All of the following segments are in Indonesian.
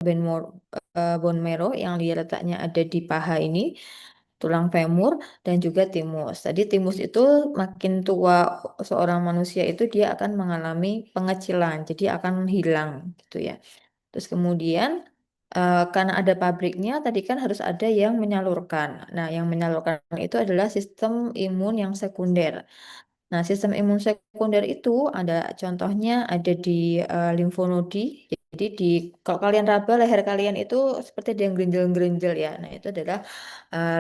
bone marrow yang dia letaknya ada di paha ini, tulang femur dan juga timus. Tadi timus itu makin tua seorang manusia itu dia akan mengalami pengecilan, jadi akan hilang gitu ya. Terus kemudian karena ada pabriknya, tadi kan harus ada yang menyalurkan. Nah, yang menyalurkan itu adalah sistem imun yang sekunder. Nah, sistem imun sekunder itu ada contohnya ada di limfonodi. Jadi kalau kalian raba leher kalian itu seperti ada yang gerinjel-gerinjel ya. Nah, itu adalah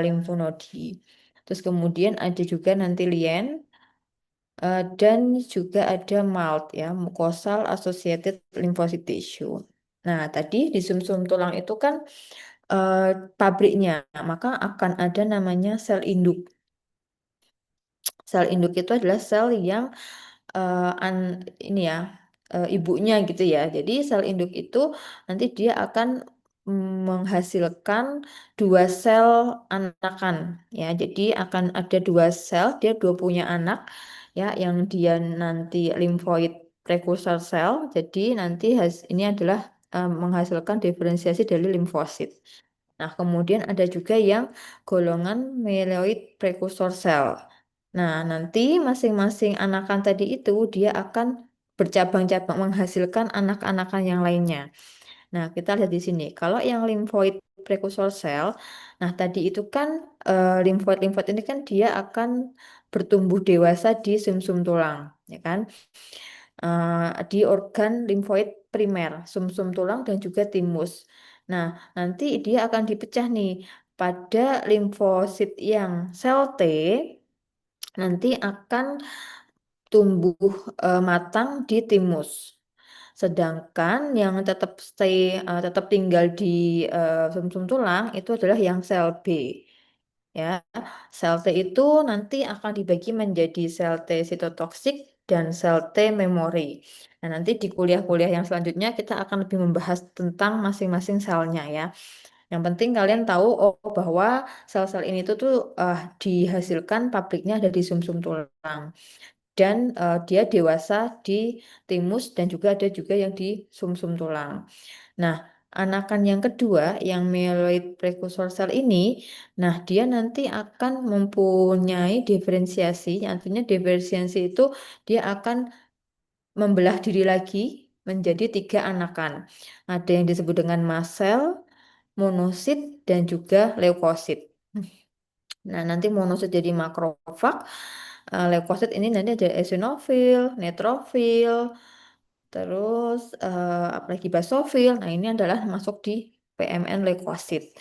limfonodi. Terus kemudian ada juga nanti lien dan juga ada MALT ya, mucosal associated lymphocyte tissue. Nah, tadi di sumsum tulang itu kan eh, pabriknya, maka akan ada namanya sel induk. Sel induk itu adalah sel yang ini ya ibunya gitu ya. Jadi sel induk itu nanti dia akan menghasilkan dua sel anakan ya. Jadi akan ada dua sel, dia dua punya anak ya yang dia nanti limfoid precursor cell. Jadi nanti ini adalah menghasilkan diferensiasi dari limfosit. Nah, kemudian ada juga yang golongan myeloid precursor cell. Nah, nanti masing-masing anakan tadi itu dia akan bercabang-cabang menghasilkan anak-anakan yang lainnya. Nah, kita lihat di sini. Kalau yang lymphoid precursor cell, nah tadi itu kan lymphoid ini kan dia akan bertumbuh dewasa di sumsum tulang, ya kan? Di organ limfoid primer, sumsum tulang dan juga timus. Nah, nanti dia akan dipecah nih pada limfosit yang sel T nanti akan tumbuh matang di timus. Sedangkan yang tetap tinggal di sumsum tulang itu adalah yang sel B. Ya, sel T itu nanti akan dibagi menjadi sel T sitotoksik dan sel T memori. Nah, nanti di kuliah-kuliah yang selanjutnya kita akan lebih membahas tentang masing-masing selnya ya. Yang penting kalian tahu bahwa sel-sel ini tuh dihasilkan pabriknya ada di sumsum tulang dan dia dewasa di timus dan juga ada juga yang di sumsum tulang. Nah, anakan yang kedua, yang myeloid precursor cell ini, nah dia nanti akan mempunyai diferensiasi, artinya diferensiasi itu dia akan membelah diri lagi menjadi tiga anakan. Ada yang disebut dengan mast cell, monosit, dan juga leukosit. Nah, nanti monosit jadi makrofag, leukosit ini nanti ada eosinofil, neutrofil, terus apalagi basofil. Nah, ini adalah masuk di PMN leukosit.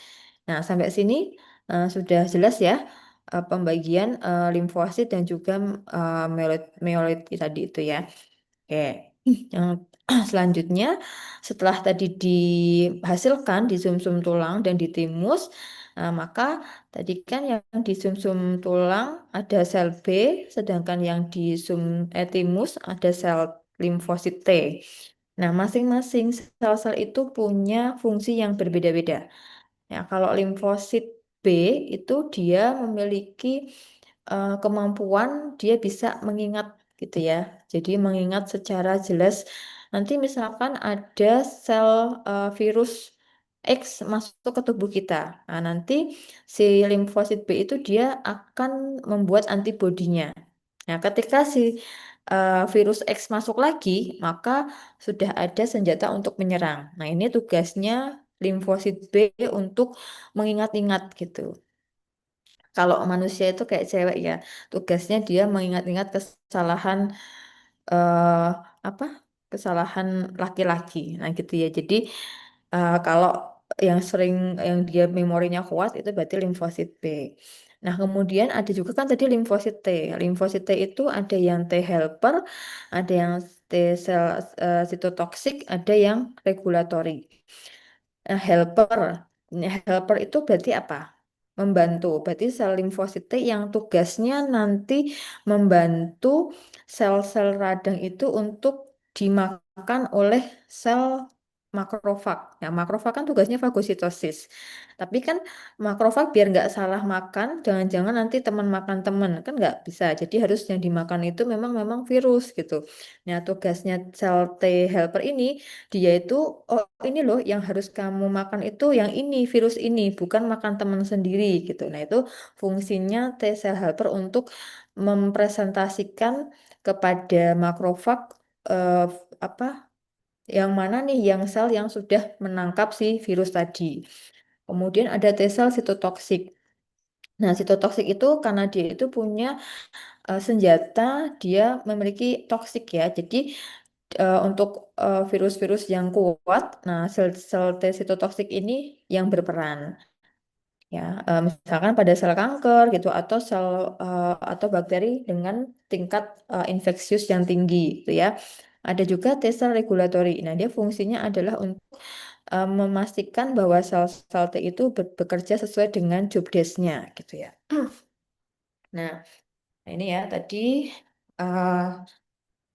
Nah, sampai sini sudah jelas ya pembagian limfosit dan juga myeloid tadi itu ya. Oke. Yang selanjutnya setelah tadi dihasilkan di sumsum tulang dan di timus, maka tadi kan yang di sumsum tulang ada sel B, sedangkan yang di timus ada sel limfosit T. Nah, masing-masing sel-sel itu punya fungsi yang berbeda-beda. Ya, kalau limfosit B itu dia memiliki kemampuan dia bisa mengingat gitu ya. Jadi mengingat secara jelas. Nanti misalkan ada sel virus X masuk ke tubuh kita. Nah, nanti si limfosit B itu dia akan membuat antibodinya. Nah, ketika si virus X masuk lagi, maka sudah ada senjata untuk menyerang. Nah, ini tugasnya limfosit B untuk mengingat-ingat gitu. Kalau manusia itu kayak cewek ya, tugasnya dia mengingat-ingat kesalahan eh, apa? Kesalahan laki-laki. Nah, gitu ya. Jadi kalau yang dia memorinya kuat itu berarti limfosit B. Nah, kemudian ada juga kan tadi limfosit T. Limfosit T itu ada yang T helper, ada yang T sel sitotoksik, ada yang regulatory. Helper. Nah, helper itu berarti apa? Membantu. Berarti sel limfosit T yang tugasnya nanti membantu sel-sel radang itu untuk dimakan oleh sel. makrofag. Nah, makrofag kan tugasnya fagositosis. Tapi kan makrofag biar nggak salah makan, jangan-jangan nanti teman makan teman kan nggak bisa. Jadi harus yang dimakan itu memang virus gitu. Nah, tugasnya sel T helper ini dia itu oh ini loh yang harus kamu makan itu yang ini virus ini bukan makan teman sendiri gitu. Nah, itu fungsinya T cell helper untuk mempresentasikan kepada makrofag eh, apa yang mana nih yang sel yang sudah menangkap si virus tadi. Kemudian ada T sel sitotoksik. Nah, sitotoksik itu karena dia itu punya senjata, dia memiliki toksik ya. Jadi untuk virus-virus yang kuat, nah sel-sel T sitotoksik ini yang berperan. Ya, misalkan pada sel kanker gitu atau sel atau bakteri dengan tingkat infeksius yang tinggi gitu ya. Ada juga T sel regulatory. Nah, dia fungsinya adalah untuk memastikan bahwa sel-sel T itu bekerja sesuai dengan job desk-nya gitu ya. Nah, ini ya tadi uh,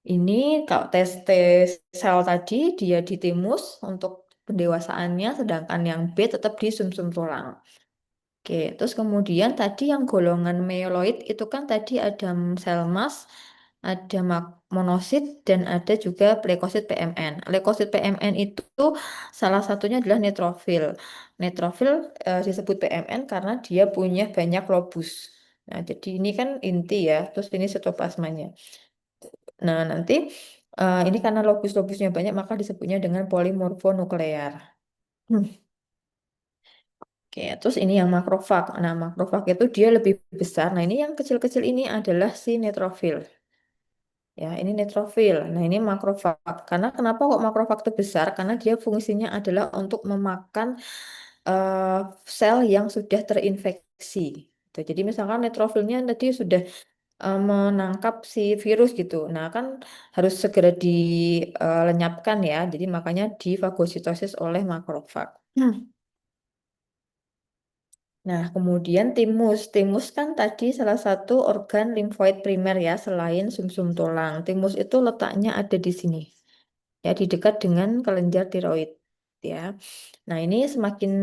ini kalau tes tes sel tadi dia di timus untuk pendewasaannya, sedangkan yang B tetap di sumsum tulang. Oke, terus kemudian tadi yang golongan myeloid itu kan tadi ada sel mas, ada monosit, dan ada juga leukosit PMN. Leukosit PMN itu salah satunya adalah neutrofil. Neutrofil disebut PMN karena dia punya banyak lobus. Nah, jadi ini kan inti ya, terus ini sitoplasmanya. Nah, nanti ini karena lobus-lobusnya banyak maka disebutnya dengan polimorfonuklear. Hmm. Oke, terus ini yang makrofag. Nah, makrofag itu dia lebih besar. Nah, ini yang kecil-kecil ini adalah si neutrofil. Ya, ini neutrofil. Nah, ini makrofag. Karena kenapa kok makrofag itu besar? Karena dia fungsinya adalah untuk memakan eh, sel yang sudah terinfeksi. Tuh, jadi misalkan neutrofilnya tadi sudah menangkap si virus gitu. Nah, kan harus segera dilenyapkan ya. Jadi makanya difagositosis oleh makrofag. Nah, kemudian timus. Timus kan tadi salah satu organ limfoid primer ya, selain sumsum tulang. Timus itu letaknya ada di sini, ya di dekat dengan kelenjar tiroid. Ya, nah ini semakin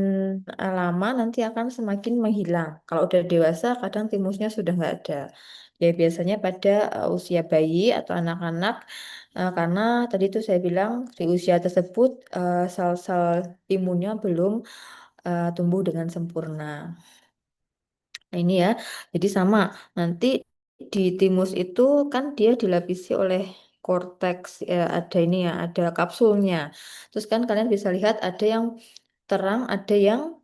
lama nanti akan semakin menghilang. Kalau udah dewasa, kadang timusnya sudah nggak ada. Ya biasanya pada usia bayi atau anak-anak, karena tadi itu saya bilang di usia tersebut sel-sel imunnya belum tumbuh dengan sempurna. Nah, ini ya, jadi sama. Nanti di timus itu kan dia dilapisi oleh korteks, ada ini ya, ada kapsulnya. Terus kan kalian bisa lihat ada yang terang, ada yang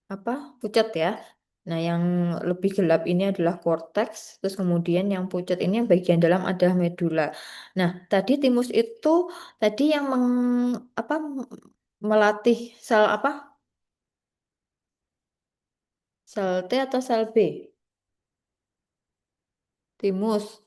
apa pucat ya. Nah, yang lebih gelap ini adalah korteks, terus kemudian yang pucat ini yang bagian dalam adalah medula. Nah, tadi timus itu tadi yang apa melatih sel apa? Sel T atau sel B? Timus.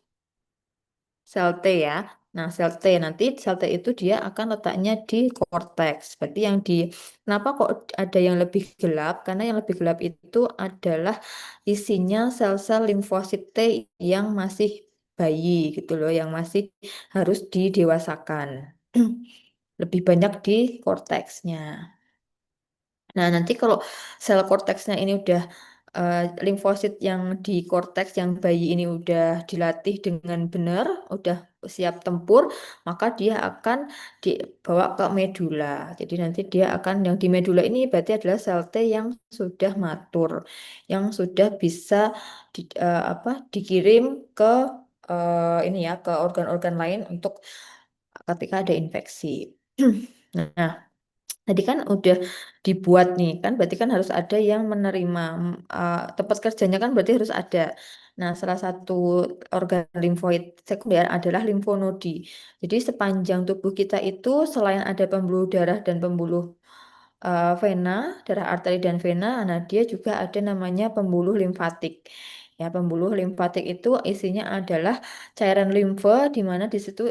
Sel T ya. Nah, sel T nanti sel T itu dia akan letaknya di korteks. Berarti yang di kenapa kok ada yang lebih gelap? Karena yang lebih gelap itu adalah isinya sel-sel limfosit T yang masih bayi gitu loh, yang masih harus didewasakan. Lebih banyak di korteksnya. Nah, nanti kalau sel korteksnya ini udah limfosit yang di korteks yang bayi ini udah dilatih dengan benar, udah siap tempur, maka dia akan dibawa ke medula. Jadi nanti dia akan yang di medula ini berarti adalah sel T yang sudah matur, yang sudah bisa apa dikirim ke ini ya ke organ-organ lain untuk ketika ada infeksi. Nah, tadi kan udah dibuat nih kan, berarti kan harus ada yang menerima tempat kerjanya kan berarti harus ada. Nah, salah satu organ limfoid sekunder adalah limfonodi. Jadi sepanjang tubuh kita itu selain ada pembuluh darah dan pembuluh vena, darah arteri dan vena, nah dia juga ada namanya pembuluh limfatik. Ya, pembuluh limfatik itu isinya adalah cairan limfe di mana di situ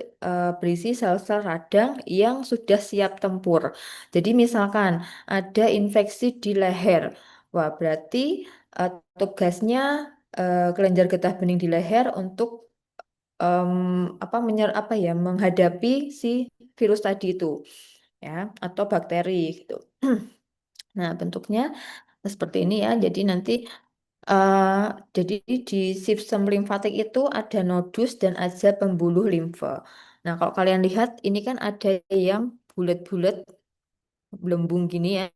berisi sel-sel radang yang sudah siap tempur. Jadi misalkan ada infeksi di leher, wah berarti eh, tugasnya kelenjar getah bening di leher untuk apa apa ya menghadapi si virus tadi itu. ya, atau bakteri gitu. Nah, bentuknya seperti ini ya. Jadi nanti eh, jadi di sistem limfatik itu ada nodus dan ada pembuluh limfe. Nah, kalau kalian lihat ini kan ada yang bulat-bulat gelembung gini ya.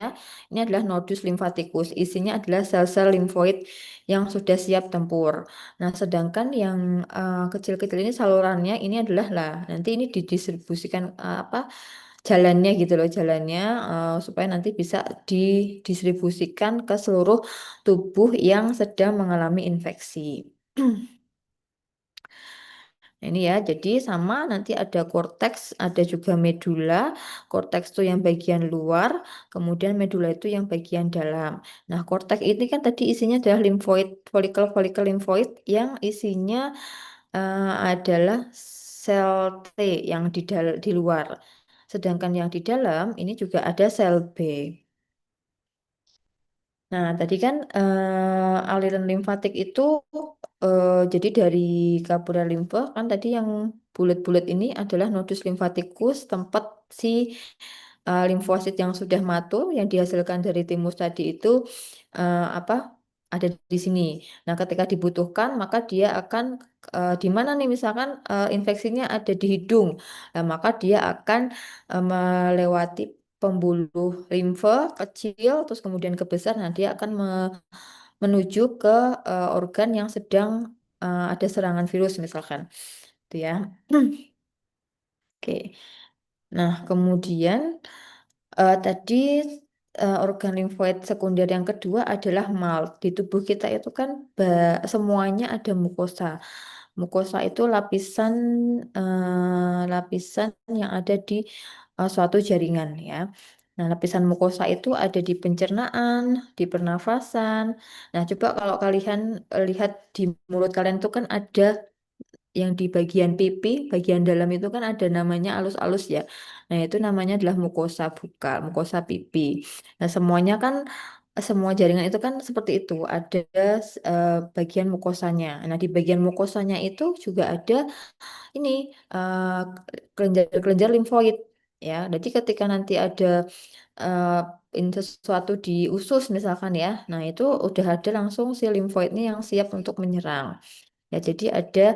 Ini adalah nodus limfatikus. Isinya adalah sel-sel limfoid yang sudah siap tempur. Nah, sedangkan yang kecil-kecil ini salurannya ini adalah lah nanti ini didistribusikan apa jalannya gitu loh jalannya supaya nanti bisa didistribusikan ke seluruh tubuh yang sedang mengalami infeksi. Ini ya, jadi sama nanti ada korteks, ada juga medula. Korteks itu yang bagian luar, kemudian medula itu yang bagian dalam. Nah, korteks ini kan tadi isinya adalah limfoid, folikel-folikel limfoid yang isinya adalah sel T yang di luar. Sedangkan yang di dalam ini juga ada sel B. Nah, tadi kan aliran limfatik itu jadi dari kapillary limfe kan tadi yang bulat-bulat ini adalah nodus limfatikus tempat si limfosit yang sudah matur yang dihasilkan dari timus tadi itu apa ada di sini. Nah, ketika dibutuhkan maka dia akan di mana nih misalkan infeksinya ada di hidung, nah, maka dia akan melewati pembuluh limfe kecil terus kemudian ke besar. Nah, dia akan menuju ke organ yang sedang ada serangan virus misalkan. Itu ya. Oke. Nah, kemudian tadi organ limfoid sekunder yang kedua adalah MALT. Di tubuh kita itu kan semuanya ada mukosa. Mukosa itu lapisan yang ada di suatu jaringan ya. Nah, lapisan mukosa itu ada di pencernaan, di pernafasan. Nah, coba kalau kalian lihat di mulut kalian itu kan ada yang di bagian pipi, bagian dalam itu kan ada namanya alus-alus ya. Nah, itu namanya adalah mukosa bukal, mukosa pipi. Nah, semuanya kan semua jaringan itu kan seperti itu, ada bagian mukosanya. Nah, di bagian mukosanya itu juga ada ini kelenjar-kelenjar limfoid ya. Jadi ketika nanti ada eh, sesuatu di usus misalkan ya, nah itu udah ada langsung si limfoid ini yang siap untuk menyerang. Ya, jadi ada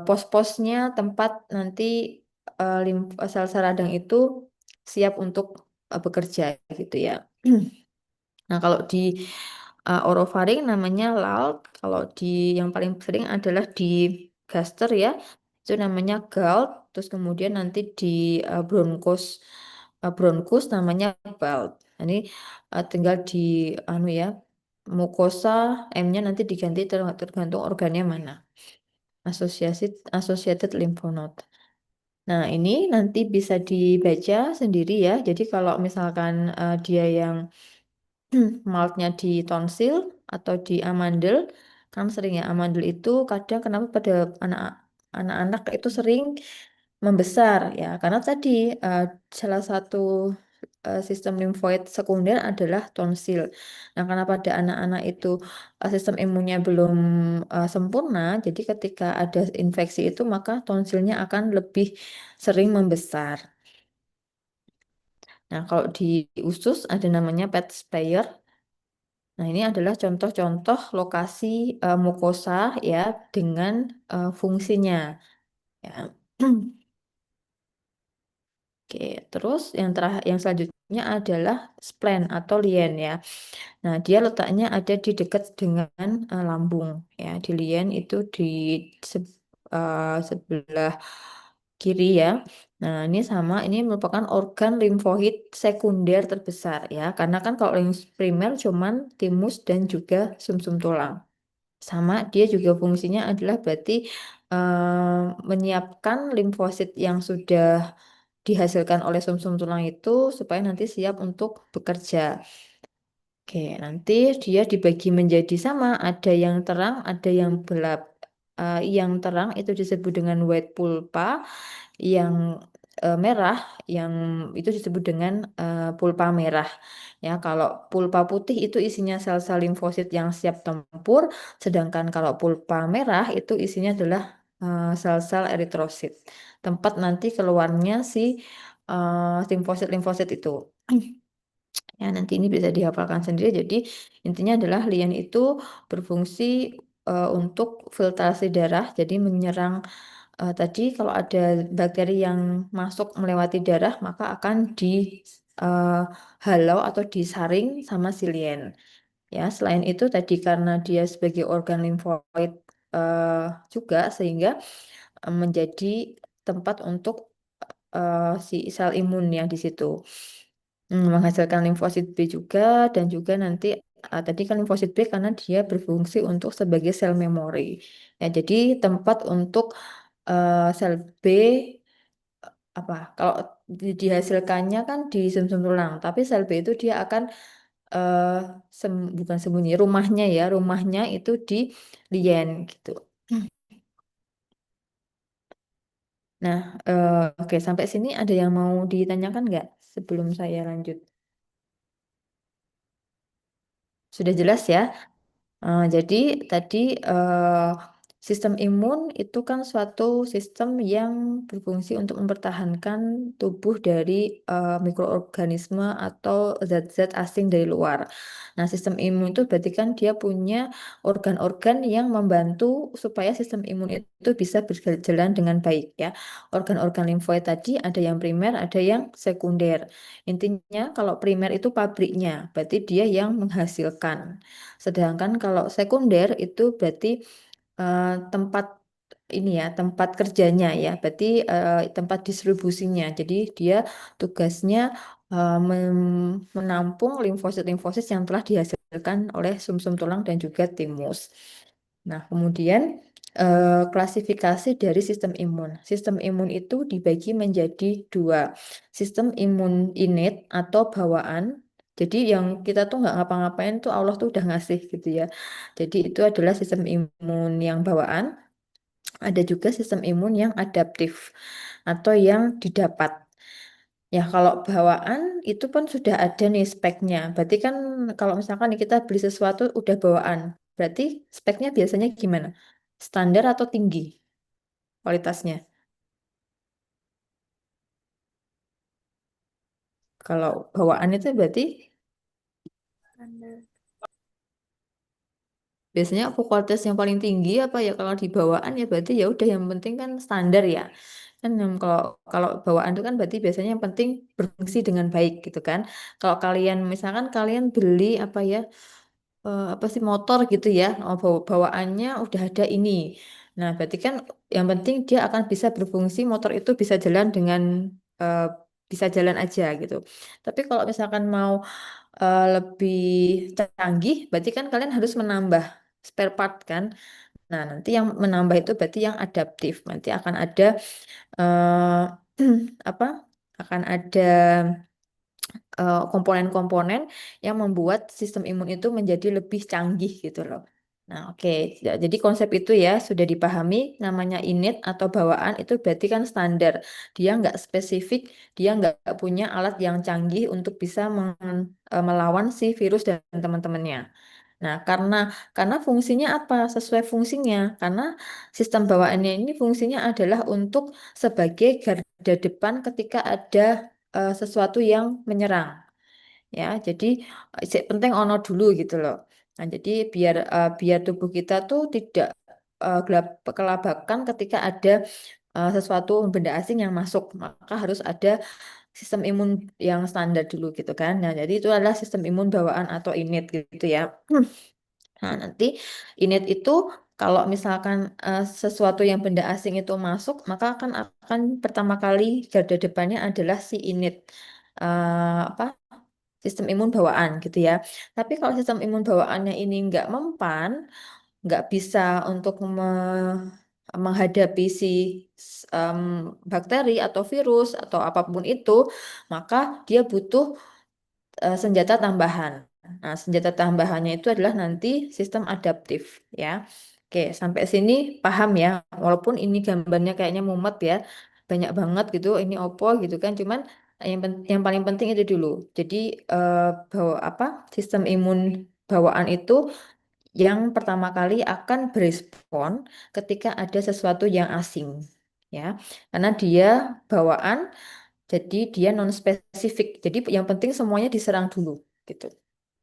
pos-posnya tempat nanti sel-sel radang itu siap untuk bekerja gitu ya. Nah, kalau di orofaring namanya LALK, kalau di yang paling sering adalah di gaster ya, itu namanya GALT, terus kemudian nanti di bronkus namanya BALT. Nah, ini tinggal di anu ya, mukosa M-nya nanti diganti tergantung organnya mana. Associated lymph node. Nah, ini nanti bisa dibaca sendiri ya. Jadi kalau misalkan dia yang maltnya di tonsil atau di amandel, kan sering ya amandel itu kadang kenapa pada anak anak-anak itu sering membesar ya, karena tadi eh, salah satu sistem limfoid sekunder adalah tonsil. Nah, karena pada anak-anak itu sistem imunnya belum sempurna, jadi ketika ada infeksi itu maka tonsilnya akan lebih sering membesar. Nah, kalau di usus ada namanya pet sprayer. Nah, ini adalah contoh-contoh lokasi mukosa ya dengan fungsinya ya. Oke, terus yang selanjutnya adalah spleen atau lien ya. Nah, dia letaknya ada di dekat dengan lambung ya. Di lien itu di sebelah kiri ya. Nah, ini merupakan organ limfoid sekunder terbesar ya. Karena kan kalau yang primer cuman timus dan juga sumsum tulang. Sama dia juga fungsinya adalah berarti menyiapkan limfosit yang sudah dihasilkan oleh sumsum tulang itu supaya nanti siap untuk bekerja. Oke, nanti dia dibagi menjadi sama, ada yang terang, ada yang gelap. Yang terang itu disebut dengan white pulpa, yang merah, yang itu disebut dengan pulpa merah. Ya, kalau pulpa putih itu isinya sel-sel limfosit yang siap tempur, sedangkan kalau pulpa merah itu isinya adalah sel-sel eritrosit. Tempat nanti keluarnya si limfosit itu. Ya, nanti ini bisa dihafalkan sendiri. Jadi intinya adalah lien itu berfungsi untuk filtrasi darah. Jadi menyerang tadi kalau ada bakteri yang masuk melewati darah, maka akan dihalau atau disaring sama si lien. Ya, selain itu tadi karena dia sebagai organ limfoid eh, juga sehingga menjadi tempat untuk si sel imun yang di situ. Menghasilkan limfosit B juga dan juga nanti tadi kan limfosit B karena dia berfungsi untuk sebagai sel memori. Ya, jadi tempat untuk sel B apa kalau dihasilkannya kan di sumsum tulang, tapi sel B itu dia akan eh, bukan sembunyi rumahnya ya, rumahnya itu di lien gitu. Nah, oke sampai sini ada yang mau ditanyakan nggak sebelum saya lanjut? Sudah jelas ya? Jadi tadi eh, sistem imun itu kan suatu sistem yang berfungsi untuk mempertahankan tubuh dari mikroorganisme atau zat-zat asing dari luar. Nah, sistem imun itu berarti kan dia punya organ-organ yang membantu supaya sistem imun itu bisa berjalan dengan baik ya. Organ-organ limfoid tadi ada yang primer, ada yang sekunder. Intinya kalau primer itu pabriknya, berarti dia yang menghasilkan. Sedangkan kalau sekunder itu berarti tempat ini ya, tempat kerjanya ya, berarti tempat distribusinya. Jadi dia tugasnya menampung limfosit-limfosit yang telah dihasilkan oleh sumsum tulang dan juga timus. Nah, kemudian klasifikasi dari sistem imun. Sistem imun itu dibagi menjadi dua. Sistem imun innate atau bawaan. Jadi yang kita tuh nggak ngapa-ngapain tuh Allah tuh udah ngasih gitu ya. Jadi itu adalah sistem imun yang bawaan. Ada juga sistem imun yang adaptif atau yang didapat. Ya, kalau bawaan itu pun sudah ada nih speknya. Berarti kan kalau misalkan kita beli sesuatu udah bawaan, berarti speknya biasanya gimana? Standar atau tinggi kualitasnya? Kalau bawaan itu berarti biasanya apa kualitas yang paling tinggi apa ya kalau di bawaan ya berarti ya udah yang penting kan standar ya. Kan kalau kalau bawaan itu kan berarti biasanya yang penting berfungsi dengan baik gitu kan. Kalau kalian misalkan kalian beli apa ya apa sih motor gitu ya, oh, bawaannya udah ada ini. Nah, berarti kan yang penting dia akan bisa berfungsi, motor itu bisa jalan dengan eh, bisa jalan aja gitu. Tapi kalau misalkan mau lebih canggih, berarti kan kalian harus menambah spare part kan. Nah, nanti yang menambah itu berarti yang adaptif. Nanti akan ada apa? Akan ada komponen-komponen yang membuat sistem imun itu menjadi lebih canggih gitu loh. Nah, oke. Jadi konsep itu ya sudah dipahami. Namanya innate atau bawaan itu berarti kan standar. Dia nggak spesifik, dia nggak punya alat yang canggih untuk bisa melawan si virus dan teman-temannya. Nah, karena fungsinya apa? Sesuai fungsinya. Karena sistem bawaannya ini fungsinya adalah untuk sebagai garda depan ketika ada sesuatu yang menyerang. Ya, jadi penting ono dulu gitu loh. Nah, jadi biar tubuh kita tuh tidak kelabakan ketika ada sesuatu benda asing yang masuk, maka harus ada sistem imun yang standar dulu gitu kan. Nah, jadi itu adalah sistem imun bawaan atau innate gitu ya. Nah, nanti innate itu kalau misalkan sesuatu yang benda asing itu masuk, maka akan pertama kali garda depannya adalah si innate apa sistem imun bawaan gitu ya. Tapi kalau sistem imun bawaannya ini nggak mempan, nggak bisa untuk menghadapi si em, bakteri atau virus atau apapun itu, maka dia butuh senjata tambahan. Nah, senjata tambahannya itu adalah nanti sistem adaptif ya. Oke, sampai sini paham ya. Walaupun ini gambarnya kayaknya mumet ya, banyak banget gitu. Ini opo gitu kan. Cuman yang paling penting itu dulu. Jadi bahwa apa sistem imun bawaan itu yang pertama kali akan berespon ketika ada sesuatu yang asing ya. Karena dia bawaan Jadi dia non spesifik. Jadi yang penting semuanya diserang dulu gitu.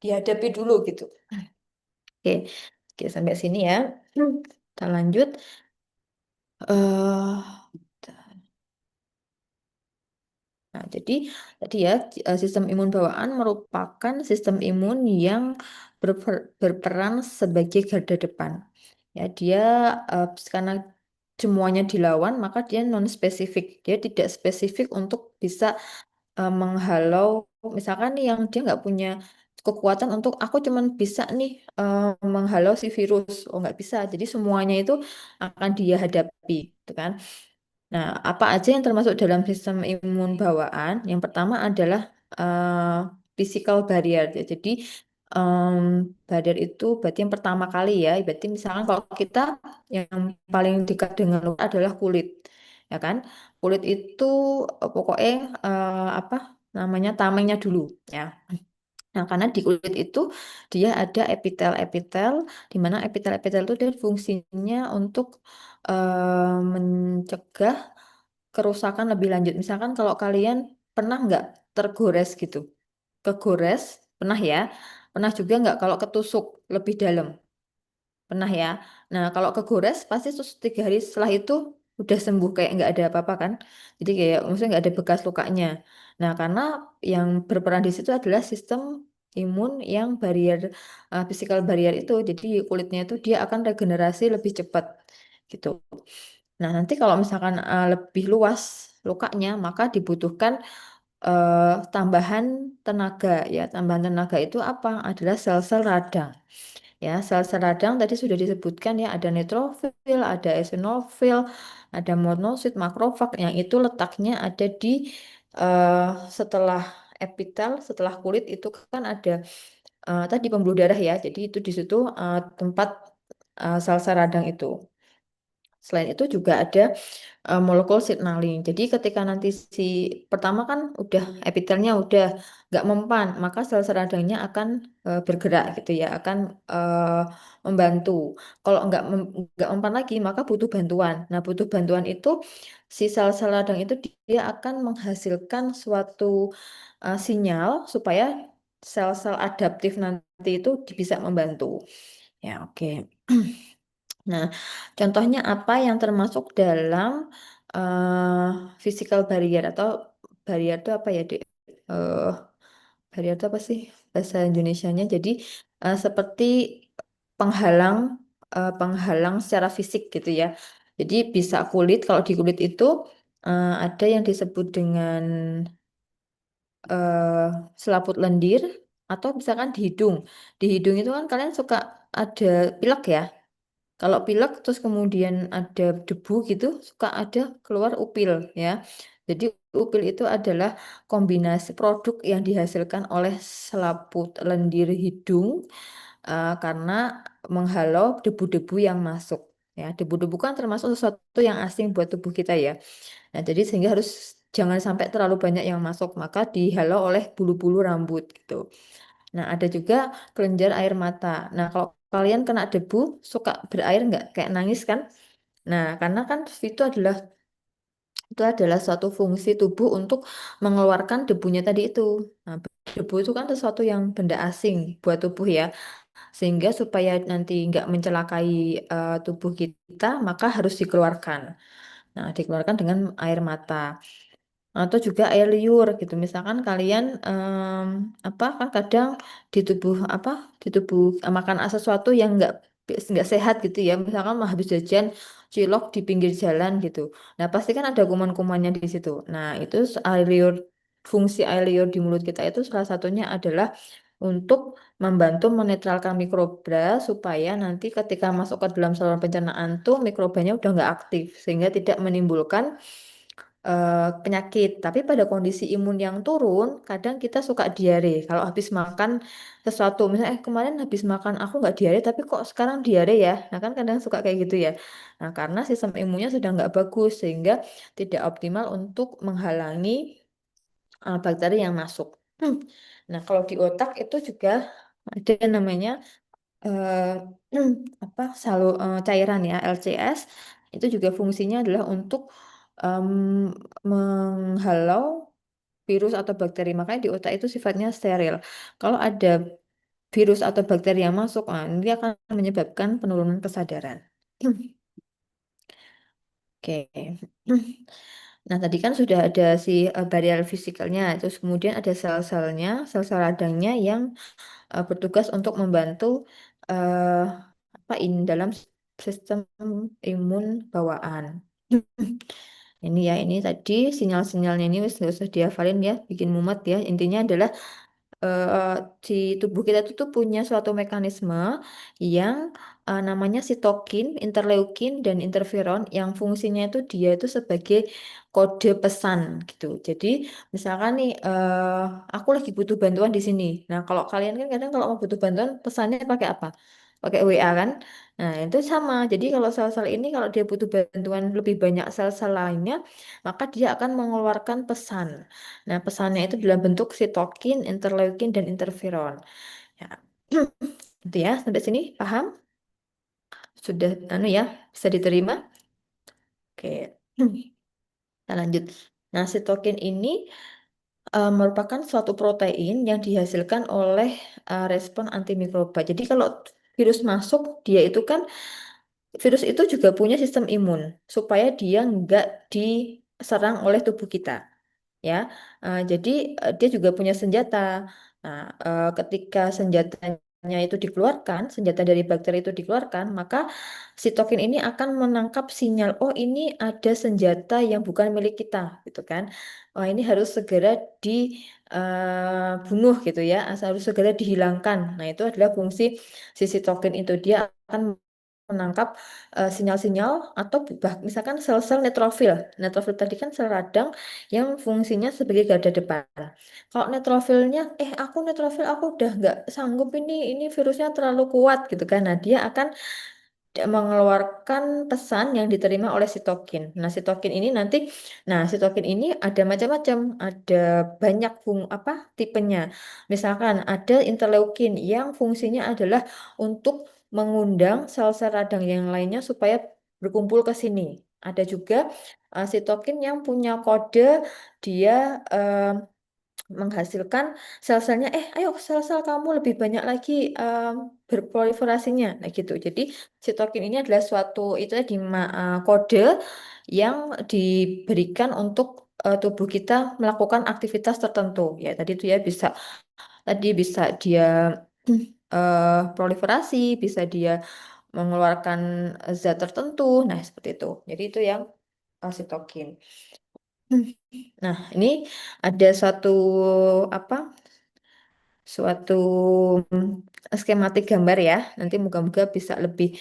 Dihadapi dulu gitu. Oke, oke sampai sini ya. Kita lanjut. eh Nah, jadi tadi ya sistem imun bawaan merupakan sistem imun yang berperan sebagai garda depan. Ya, dia karena semuanya dilawan, maka dia non spesifik. Dia tidak spesifik untuk bisa menghalau, misalkan nih yang dia nggak punya kekuatan untuk aku cuman bisa nih menghalau si virus. Oh nggak bisa. Jadi semuanya itu akan dia hadapi, gitu kan? Nah, apa aja yang termasuk dalam sistem imun bawaan? Yang pertama adalah physical barrier. Ya. Jadi em, barrier itu berarti yang pertama kali ya. Berarti misalkan kalau kita yang paling dekat dengan luka adalah kulit, ya kan? Kulit itu pokoknya apa namanya tamengnya dulu, ya. Nah, karena di kulit itu dia ada epitel-epitel, di mana epitel-epitel itu dia fungsinya untuk mencegah kerusakan lebih lanjut. Misalkan kalau kalian pernah nggak tergores gitu, kegores, pernah ya? Pernah juga nggak kalau ketusuk lebih dalam? Pernah ya? Nah, kalau kegores pasti terus 3 hari setelah itu udah sembuh kayak nggak ada apa-apa kan? Jadi kayak maksudnya nggak ada bekas lukanya. Nah, karena yang berperan di situ adalah sistem imun yang barrier physical barrier itu. Jadi kulitnya itu dia akan regenerasi lebih cepat gitu. Nah, nanti kalau misalkan lebih luas lukanya, maka dibutuhkan tambahan tenaga ya. Tambahan tenaga itu apa? Adalah sel-sel radang. Ya, sel-sel radang tadi sudah disebutkan ya, ada neutrofil, ada eosinofil, ada monosit, makrofag yang itu letaknya ada di eh, setelah epitel, setelah kulit itu kan ada tadi pembuluh darah ya. Jadi itu di situ tempat sel-sel radang itu. Selain itu juga ada molekul signaling. Jadi ketika nanti si pertama kan udah epitelnya udah nggak mempan, maka sel-sel radangnya akan bergerak gitu ya, akan eh, membantu. Kalau nggak mempan lagi, maka butuh bantuan. Nah, butuh bantuan itu si sel-sel radang itu dia akan menghasilkan suatu sinyal supaya sel-sel adaptif nanti itu bisa membantu. Ya, oke. Nah, contohnya apa yang termasuk dalam physical barrier atau barrier itu apa ya, Dek? Eh, barrier itu apa sih bahasa Indonesianya? Jadi seperti penghalang penghalang secara fisik gitu ya. Jadi bisa kulit, kalau di kulit itu ada yang disebut dengan eh, selaput lendir atau misalkan di hidung. Di hidung itu kan kalian suka ada pilek ya. Kalau pilek terus kemudian ada debu gitu, suka ada keluar upil ya. Jadi upil itu adalah kombinasi produk yang dihasilkan oleh selaput lendir hidung karena menghalau debu-debu yang masuk. Ya, debu-debu kan termasuk sesuatu yang asing buat tubuh kita ya. Nah, jadi sehingga harus jangan sampai terlalu banyak yang masuk, maka dihalau oleh bulu-bulu rambut gitu. Nah, ada juga kelenjar air mata. Nah, kalau kalian kena debu, suka berair nggak? Kayak nangis kan? Nah, karena kan itu adalah suatu fungsi tubuh untuk mengeluarkan debunya tadi itu. Nah, debu itu kan sesuatu yang benda asing buat tubuh ya. Sehingga supaya nanti nggak mencelakai tubuh kita, maka harus dikeluarkan. Nah, dikeluarkan dengan air mata atau juga air liur gitu. Misalkan kalian apa kan kadang di tubuh apa di tubuh makan sesuatu yang nggak sehat gitu ya. Misalkan mah habis jajan cilok di pinggir jalan gitu. Nah, pasti kan ada kuman-kumannya di situ. Nah, itu air liur, fungsi air liur di mulut kita itu salah satunya adalah untuk membantu menetralkan mikroba supaya nanti ketika masuk ke dalam saluran pencernaan tuh mikrobanya udah nggak aktif sehingga tidak menimbulkan penyakit. Tapi pada kondisi imun yang turun, kadang kita suka diare. Kalau habis makan sesuatu, misalnya kemarin habis makan aku nggak diare, tapi kok sekarang diare ya? Nah kan kadang suka kayak gitu ya. Nah karena sistem imunnya sudah nggak bagus sehingga tidak optimal untuk menghalangi bakteri yang masuk. Nah kalau di otak itu juga ada namanya eh, cairan ya LCS itu juga fungsinya adalah untuk em, menghalau. virus atau bakteri. Makanya di otak itu sifatnya steril. Kalau ada virus atau bakteri yang masuk, nah, ini akan menyebabkan penurunan kesadaran. Oke. Nah, tadi kan sudah ada si barrier fisikalnya, terus kemudian ada sel-selnya, sel-sel radangnya yang bertugas untuk membantu eh, apa ini dalam sistem imun bawaan. Ini ya, ini tadi sinyal-sinyalnya ini wis nggak usah dihafalin ya, bikin mumet ya. Intinya adalah eh, di tubuh kita itu tuh punya suatu mekanisme yang namanya sitokin, interleukin, dan interferon yang fungsinya itu dia itu sebagai kode pesan gitu. Jadi misalkan nih aku lagi butuh bantuan di sini. Nah kalau kalian kan kadang kalau mau butuh bantuan pesannya pakai apa? Pakai WA kan? Nah itu sama. Jadi kalau sel-sel ini kalau dia butuh bantuan lebih banyak sel-sel lainnya, maka dia akan mengeluarkan pesan. Nah, pesannya itu dalam bentuk sitokin, interleukin, dan interferon. Ya, itu ya, sampai sini paham? Sudah, anu ya, bisa diterima? Oke, kita lanjut. Nah, sitokin ini merupakan suatu protein yang dihasilkan oleh respon antimikroba. Jadi kalau virus masuk, dia itu kan, virus itu juga punya sistem imun, supaya dia nggak diserang oleh tubuh kita. Ya. Jadi dia juga punya senjata. Nah, ketika senjatanya itu dikeluarkan, senjata dari bakteri itu dikeluarkan, maka sitokin ini akan menangkap sinyal, oh ini ada senjata yang bukan milik kita, gitu kan. Oh ini harus segera dibunuh gitu ya, harus segera dihilangkan. Nah itu adalah fungsi si sitokin itu, dia akan menangkap sinyal-sinyal atau misalkan sel-sel neutrofil. Neutrofil tadi kan sel radang yang fungsinya sebagai garda depan. Kalau neutrofilnya, aku neutrofil aku udah nggak sanggup ini virusnya terlalu kuat gitu kan. Nah dia akan mengeluarkan pesan yang diterima oleh sitokin. Nah, sitokin ini nanti, nah sitokin ini ada macam-macam, ada banyak apa tipenya. Misalkan ada interleukin yang fungsinya adalah untuk mengundang sel-sel radang yang lainnya supaya berkumpul ke sini. Ada juga sitokin yang punya kode dia menghasilkan sel-selnya, ayo sel-sel kamu lebih banyak lagi berproliferasinya, nah gitu. Jadi sitokin ini adalah suatu itu tadi kode yang diberikan untuk tubuh kita melakukan aktivitas tertentu. Ya tadi itu ya bisa dia proliferasi, bisa dia mengeluarkan zat tertentu. Nah seperti itu. Jadi itu yang sitokin. Nah, ini ada apa suatu skematik gambar ya. Nanti moga-moga bisa lebih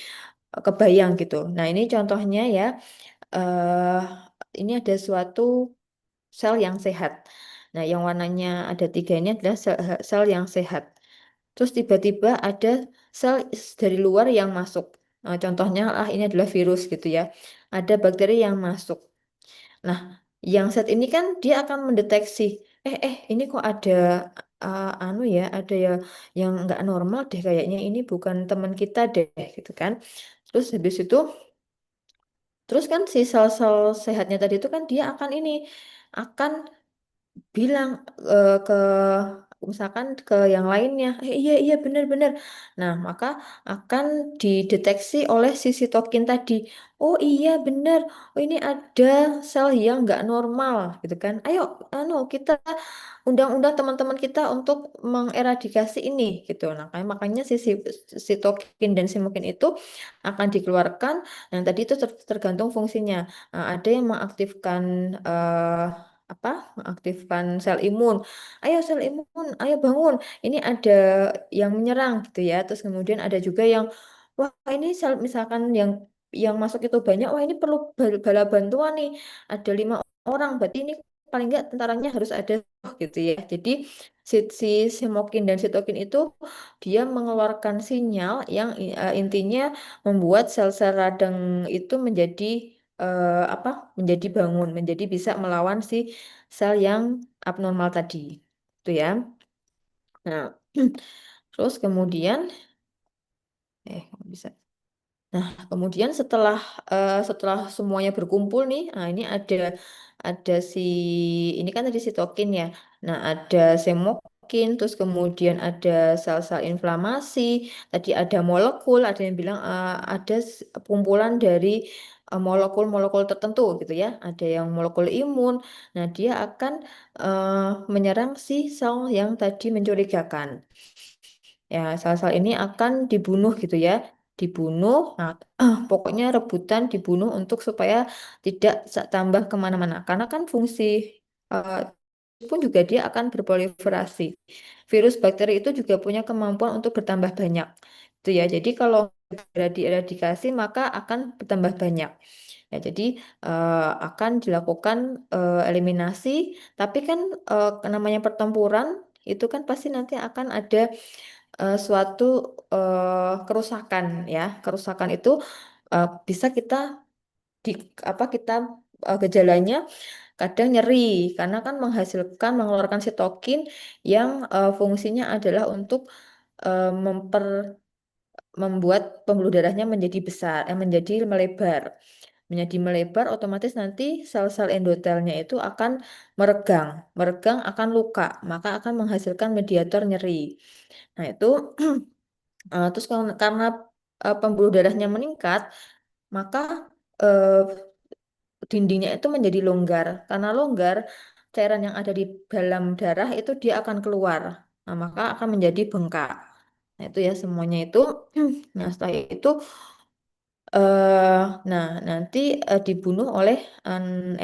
kebayang gitu. Nah, ini contohnya ya. eh ini ada suatu sel yang sehat. Nah, yang warnanya ada tiga ini adalah sel yang sehat. Terus tiba-tiba ada sel dari luar yang masuk. Nah, contohnya ini adalah virus gitu ya. Ada bakteri yang masuk. Nah, yang set ini kan dia akan mendeteksi, ini kok ada anu ya, ada ya yang nggak normal deh kayaknya ini bukan teman kita deh gitu kan. Terus habis itu, terus kan si sel-sel sehatnya tadi itu kan dia akan akan bilang ke misalkan ke yang lainnya, iya iya benar-benar. Nah, maka akan dideteksi oleh si sitokin tadi. Oh iya benar. Oh ini ada sel yang nggak normal gitu kan. Ayo, kita undang-undang teman-teman kita untuk mengeradikasi ini gitu. Nah, makanya sitokin dan simokin itu akan dikeluarkan. Nah, tadi itu tergantung fungsinya. Nah, ada yang mengaktifkan apa mengaktifkan sel imun. Ayo sel imun, ayo bangun. Ini ada yang menyerang gitu ya. Terus kemudian ada juga yang wah ini sel misalkan yang masuk itu banyak. Wah ini perlu bala bantuan nih. Ada 5 orang. Berarti ini paling nggak tentaranya harus ada gitu ya. Jadi si simokin dan sitokin itu dia mengeluarkan sinyal yang intinya membuat sel-sel radang itu menjadi apa menjadi bangun, menjadi bisa melawan si sel yang abnormal tadi. Itu ya. Nah, terus kemudian nggak bisa. Kemudian setelah semuanya berkumpul nih, nah ini ada si ini kan tadi sitokin ya. Nah, ada semokin, terus kemudian ada sel-sel inflamasi, tadi ada molekul, ada yang bilang ada kumpulan dari molekul-molekul tertentu gitu ya. Ada yang molekul imun. Nah, dia akan menyerang si sel yang tadi mencurigakan. Ya, sel-sel ini akan dibunuh gitu ya. Dibunuh, nah, pokoknya rebutan dibunuh untuk supaya tidak tambah kemana-mana. Karena kan fungsi eh, pun juga dia akan berproliferasi. Virus bakteri itu juga punya kemampuan untuk bertambah banyak. Itu ya. Jadi kalau segera dieradikasi maka akan bertambah banyak. Ya, jadi akan dilakukan eliminasi, tapi kan namanya pertempuran itu kan pasti nanti akan ada suatu kerusakan ya. Kerusakan itu bisa kita di apa kita gejalanya kadang nyeri karena kan menghasilkan mengeluarkan sitokin yang fungsinya adalah untuk eh, memper membuat pembuluh darahnya menjadi besar, menjadi melebar. Menjadi melebar, otomatis nanti sel-sel endotelnya itu akan meregang. Meregang akan luka, maka akan menghasilkan mediator nyeri. Nah, itu terus karena pembuluh darahnya meningkat, maka eh, dindingnya itu menjadi longgar. Karena longgar, cairan yang ada di dalam darah itu dia akan keluar. Nah, maka akan menjadi bengkak. Nah, itu ya semuanya itu. Nah, setelah itu eh nah, nanti dibunuh oleh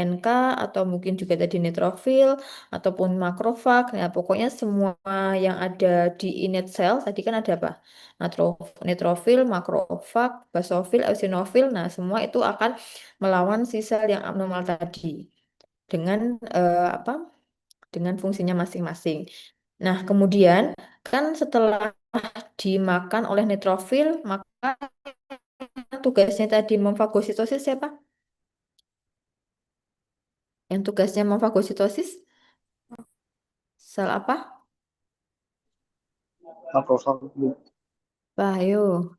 NK atau mungkin juga tadi neutrofil ataupun makrofag. Nah, pokoknya semua yang ada di innate cell tadi kan ada apa? Neutrofil, makrofag, basofil, eosinofil. Nah, semua itu akan melawan si sel yang abnormal tadi dengan apa? Dengan fungsinya masing-masing. Nah, kemudian kan setelah dimakan oleh neutrofil, maka tugasnya tadi memfagositosis siapa? Yang tugasnya memfagositosis sel apa? makrofag Bu. Bayo.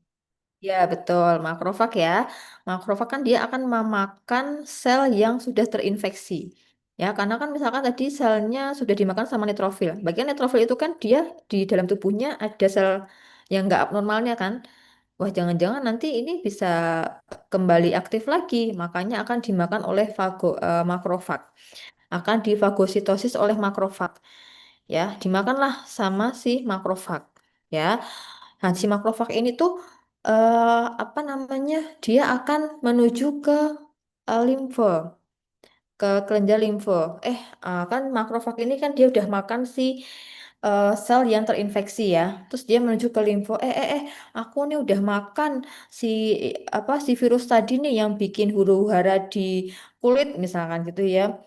Ya, betul. Makrofag ya. Makrofag kan dia akan memakan sel yang sudah terinfeksi. Ya, karena kan misalkan tadi selnya sudah dimakan sama neutrofil. Bagian neutrofil itu kan dia di dalam tubuhnya ada sel yang nggak abnormalnya kan. Wah, jangan-jangan nanti ini bisa kembali aktif lagi. Makanya akan dimakan oleh makrofag. Akan difagositosis oleh makrofag. Ya, dimakanlah sama si makrofag. Ya, nah si makrofag ini tuh apa namanya? Dia akan menuju ke limfe, ke kelenjar limfe. Kan makrofag ini kan dia udah makan si sel yang terinfeksi ya. Terus dia menuju ke limfo. Aku nih udah makan si si virus tadi nih yang bikin huru-hara di kulit misalkan gitu ya.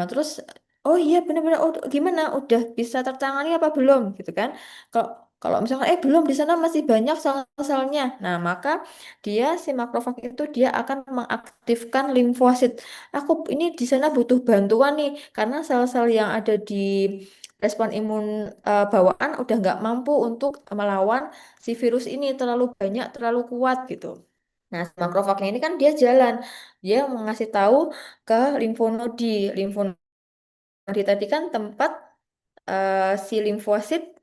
Terus oh iya benar-benar oh gimana? Udah bisa tertangani apa belum gitu kan? Kalau kalau misalkan belum di sana masih banyak sel-selnya. Nah, maka dia si makrofag itu dia akan mengaktifkan limfosit. Aku ini di sana butuh bantuan nih karena sel-sel yang ada di respon imun bawaan udah nggak mampu untuk melawan si virus ini terlalu banyak, terlalu kuat gitu. Nah, makrofagnya ini kan dia jalan, dia mengasih tahu ke limfonodi. Limfonodi tadi kan tempat si limfosit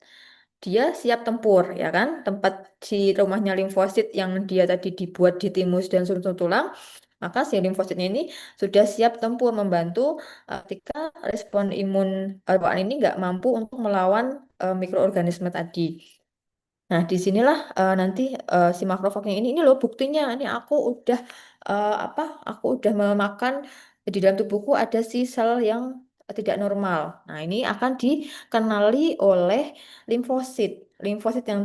dia siap tempur, ya kan? Tempat si rumahnya limfosit yang dia tadi dibuat di timus dan sumsum tulang, maka si limfositnya ini sudah siap tempur membantu ketika respon imun bawaan ini nggak mampu untuk melawan mikroorganisme tadi. Nah, disinilah nanti si makrofagnya ini loh buktinya. Ini aku udah apa? Aku udah memakan di dalam tubuhku ada si sel yang tidak normal. Nah, ini akan dikenali oleh limfosit. Limfosit yang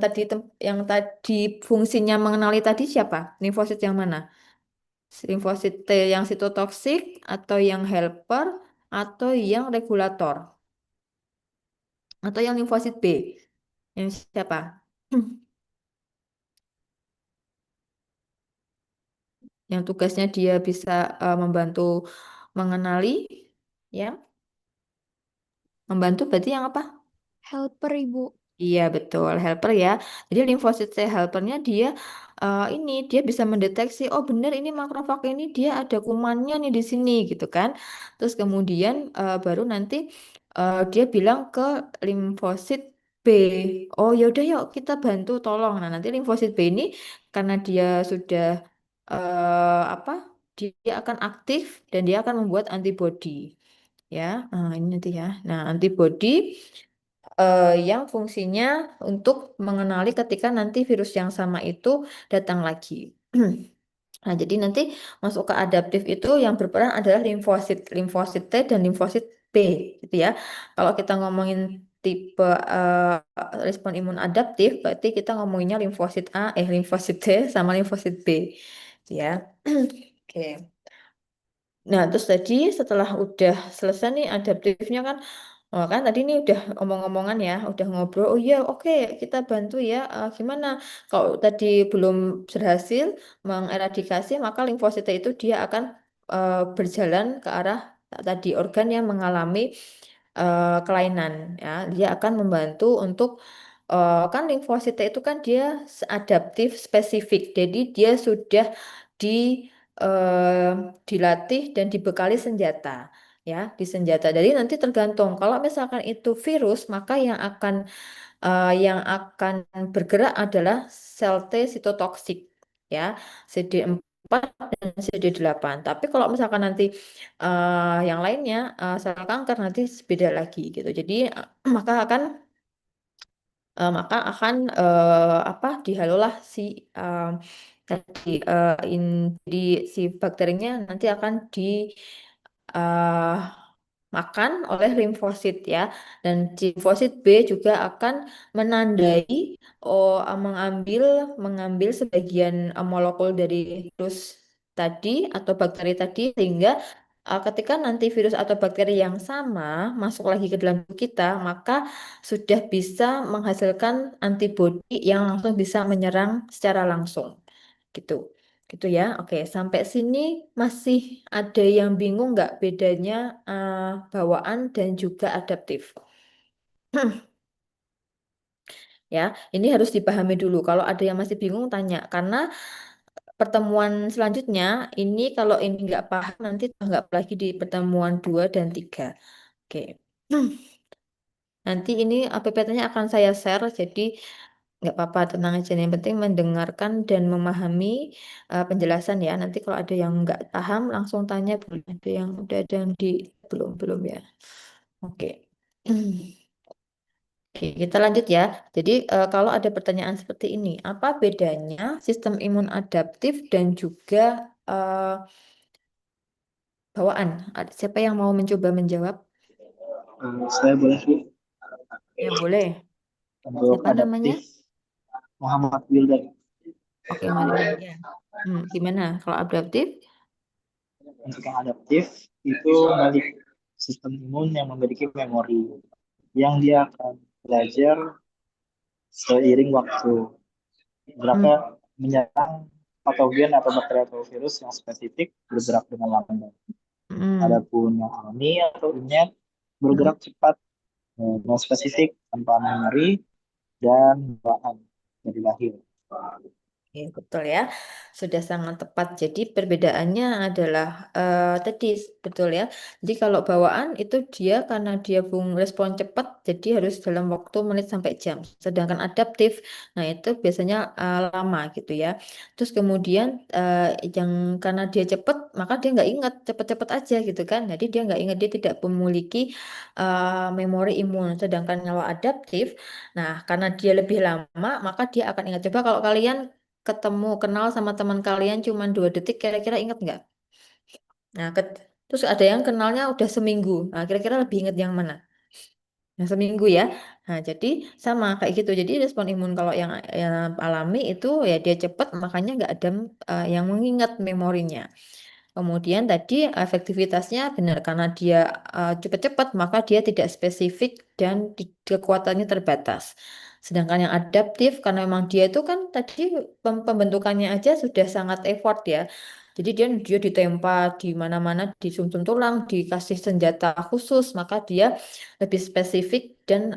tadi fungsinya mengenali tadi siapa? Limfosit yang mana? Limfosit T yang sitotoksik atau yang helper atau yang regulator atau yang limfosit B? Yang siapa? Yang tugasnya dia bisa membantu mengenali, ya, membantu berarti yang apa? Helper Ibu. Iya betul, helper ya. Jadi limfosit T helpernya dia ini dia bisa mendeteksi, oh benar ini makrofag ini dia ada kumannya nih di sini gitu kan. Terus kemudian baru nanti dia bilang ke limfosit B, oh yaudah yuk kita bantu tolong. Nah nanti limfosit B ini karena dia sudah apa? Dia akan aktif dan dia akan membuat antibodi ya. Ini nanti ya. Nah antibodi yang fungsinya untuk mengenali ketika nanti virus yang sama itu datang lagi. Nah, jadi nanti masuk ke adaptif itu yang berperan adalah limfosit, limfosit T dan limfosit B, gitu ya. Kalau kita ngomongin tipe respon imun adaptif, berarti kita ngomonginnya limfosit A, limfosit T sama limfosit B, gitu ya. Oke. Nah, terus tadi setelah udah selesai nih adaptifnya kan, oh kan tadi nih udah omong-omongan ya, udah ngobrol. Oh iya, oke, kita bantu ya. Gimana? Kalau tadi belum berhasil mengeradikasi, maka limfosita itu dia akan berjalan ke arah tadi organ yang mengalami kelainan. Ya, dia akan membantu untuk kan limfosita itu kan dia adaptif spesifik. Jadi dia sudah di eh, dilatih dan dibekali senjata ya di senjata. Jadi nanti tergantung kalau misalkan itu virus maka yang akan bergerak adalah sel T sitotoksik ya CD4 dan CD8. Tapi kalau misalkan nanti yang lainnya sel kanker nanti beda lagi gitu. Jadi maka akan apa dihalolah si eh, tadi di si bakterinya nanti akan di eh, makan oleh limfosit ya dan limfosit B juga akan menandai mengambil mengambil sebagian molekul dari virus tadi atau bakteri tadi sehingga ketika nanti virus atau bakteri yang sama masuk lagi ke dalam tubuh kita maka sudah bisa menghasilkan antibodi yang langsung bisa menyerang secara langsung gitu. Gitu ya. Oke, sampai sini masih ada yang bingung nggak bedanya bawaan dan juga adaptif? Ya, ini harus dipahami dulu. Kalau ada yang masih bingung, tanya. Karena pertemuan selanjutnya, ini kalau ini nggak paham, nanti nggak lagi di pertemuan 2 dan 3. Oke. Nanti ini PPT-nya akan saya share, jadi nggak apa-apa, tenang aja. Yang penting mendengarkan dan memahami penjelasan ya. Nanti kalau ada yang nggak paham, langsung tanya. Boleh ada yang udah ada yang di belum belum ya. Oke. Oke, kita lanjut ya. Jadi kalau ada pertanyaan seperti ini, apa bedanya sistem imun adaptif dan juga eh, bawaan? Siapa yang mau mencoba menjawab? Saya boleh Bu, Ya boleh. untuk Siapa namanya? adaptif Muhammad Wildan. Oke, Marilyn ya. Gimana kalau adaptif? Untuk yang adaptif itu memiliki sistem imun yang memiliki memori yang dia akan belajar seiring waktu. Hmm, Berapa menyerang patogen atau bakteri atau virus yang spesifik bergerak dengan lambat. hmm, Adapun yang alami atau inet hmm. bergerak cepat, non spesifik tanpa memori dan bahan dari lahir. Ya, betul ya, sudah sangat tepat. Jadi perbedaannya adalah tadi betul ya. Jadi kalau bawaan itu dia karena dia respon cepat, jadi harus dalam waktu menit sampai jam. Sedangkan adaptif, nah itu biasanya lama gitu ya. Terus kemudian yang karena dia cepat, maka dia nggak ingat cepat-cepat aja gitu kan. Jadi dia nggak ingat dia tidak memiliki memori imun. Sedangkan kalau adaptif, nah karena dia lebih lama, maka dia akan ingat. Coba kalau kalian ketemu kenal sama teman kalian cuma 2 detik kira-kira inget nggak? Nah, terus ada yang kenalnya udah seminggu. Nah, kira-kira lebih inget yang mana? Yang seminggu ya. Nah, jadi sama kayak gitu. Jadi respon imun kalau yang alami itu ya dia cepat, makanya nggak ada yang mengingat memorinya. Kemudian tadi efektivitasnya benar karena dia cepat-cepat maka dia tidak spesifik dan kekuatannya terbatas. Sedangkan yang adaptif karena memang dia itu kan tadi pembentukannya aja sudah sangat effort ya. Jadi dia ditempa di mana-mana di sumsum tulang, dikasih senjata khusus, maka dia lebih spesifik dan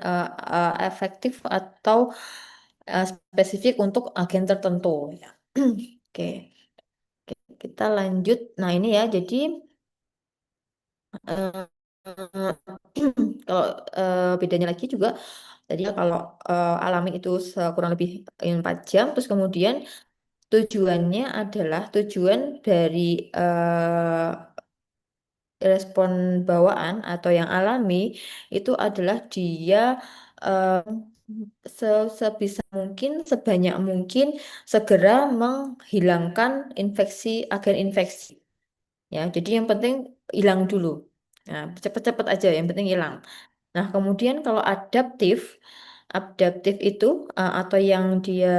efektif atau spesifik untuk agen tertentu. Ya. Oke, oke, kita lanjut. Nah ini ya, jadi eh, kalau bedanya lagi juga, tadi ya kalau alami itu kurang lebih 4 jam, terus kemudian tujuannya adalah tujuan dari eh, respon bawaan atau yang alami itu adalah dia eh, sebisa mungkin, sebanyak mungkin segera menghilangkan infeksi, agen infeksi. Ya, jadi yang penting hilang dulu. Nah, cepet-cepet aja, yang penting hilang. Nah, kemudian kalau adaptif, adaptif itu atau yang dia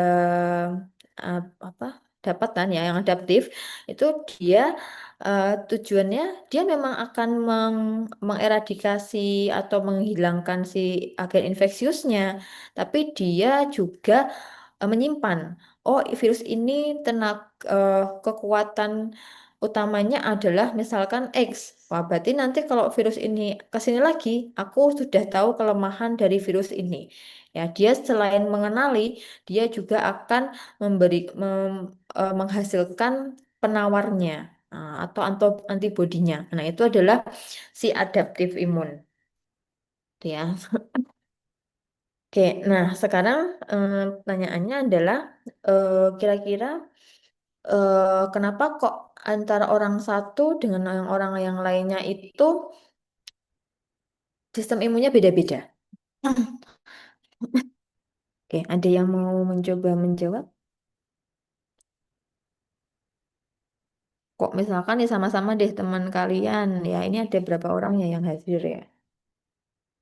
apa dapatan ya, yang adaptif itu dia tujuannya dia memang akan mengeradikasi atau menghilangkan si agen infeksiusnya, tapi dia juga menyimpan. Oh, virus ini kekuatan utamanya adalah misalkan X. Wah, berarti nanti kalau virus ini ke sini lagi, aku sudah tahu kelemahan dari virus ini. Ya, dia selain mengenali, dia juga akan menghasilkan penawarnya atau antibodinya. Nah, itu adalah si adaptif imun. Gitu ya. Oke, nah sekarang pertanyaannya adalah kira-kira kenapa kok antara orang satu dengan orang yang lainnya itu sistem imunnya beda-beda? Oke, ada yang mau mencoba menjawab? Kok misalkan nih sama-sama deh teman kalian, ya ini ada berapa orang ya yang hadir ya?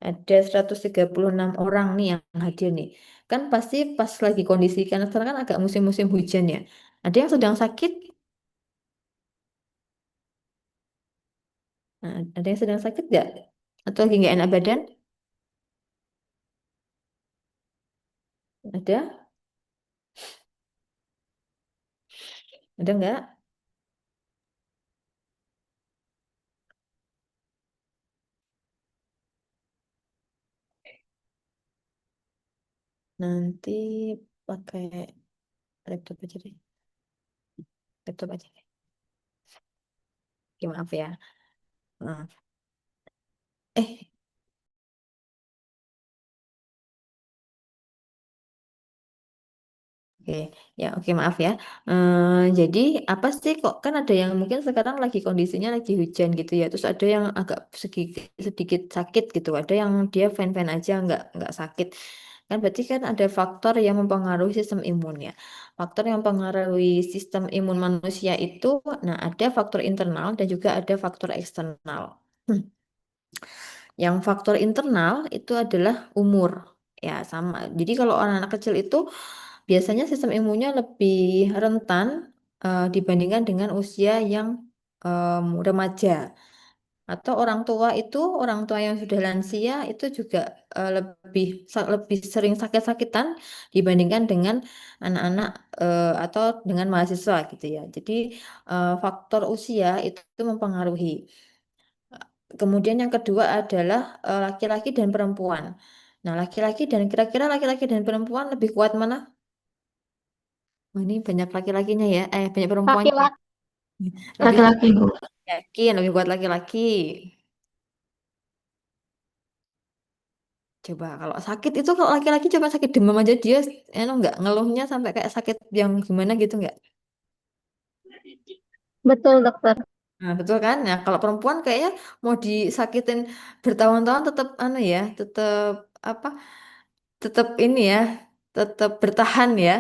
Ada 136 orang nih yang hadir nih. Kan pasti pas lagi kondisi, karena sekarang kan agak musim-musim hujan ya. Ada yang sedang sakit? Nah, ada yang sedang sakit nggak? Atau lagi nggak enak badan? Ada? Ada nggak? Nanti pakai laptop aja deh. Laptop aja deh. Oke, maaf ya. Nah, Eh, oke, ya oke maaf ya. Jadi apa sih kok kan ada yang mungkin sekarang lagi kondisinya lagi hujan gitu ya. Terus ada yang agak sedikit sedikit sakit gitu. Ada yang dia fine-fine aja nggak sakit. Kan berarti kan ada faktor yang mempengaruhi sistem imun ya. Faktor yang mempengaruhi sistem imun manusia itu, nah ada faktor internal dan juga ada faktor eksternal. Yang faktor internal itu adalah umur. Ya, sama. Jadi kalau anak-anak kecil itu biasanya sistem imunnya lebih rentan dibandingkan dengan usia yang remaja. Atau orang tua yang sudah lansia itu juga lebih sering sakit-sakitan dibandingkan dengan anak-anak atau dengan mahasiswa gitu ya. Jadi faktor usia itu mempengaruhi. Kemudian yang kedua adalah laki-laki dan perempuan. Nah, kira-kira laki-laki dan perempuan lebih kuat mana? Oh, ini banyak laki-lakinya ya, banyak perempuannya. Laki-laki, Lebih laki-laki Bu. yakin, lebih kuat laki-laki. Coba kalau sakit itu kalau laki-laki coba sakit demam aja dia, nggak ngeluhnya sampai kayak sakit yang gimana gitu nggak? Betul dokter. Nah, betul kan? Nah, kalau perempuan kayaknya mau disakitin bertahun-tahun tetap ya, tetap apa? Tetap ini ya, tetap bertahan ya.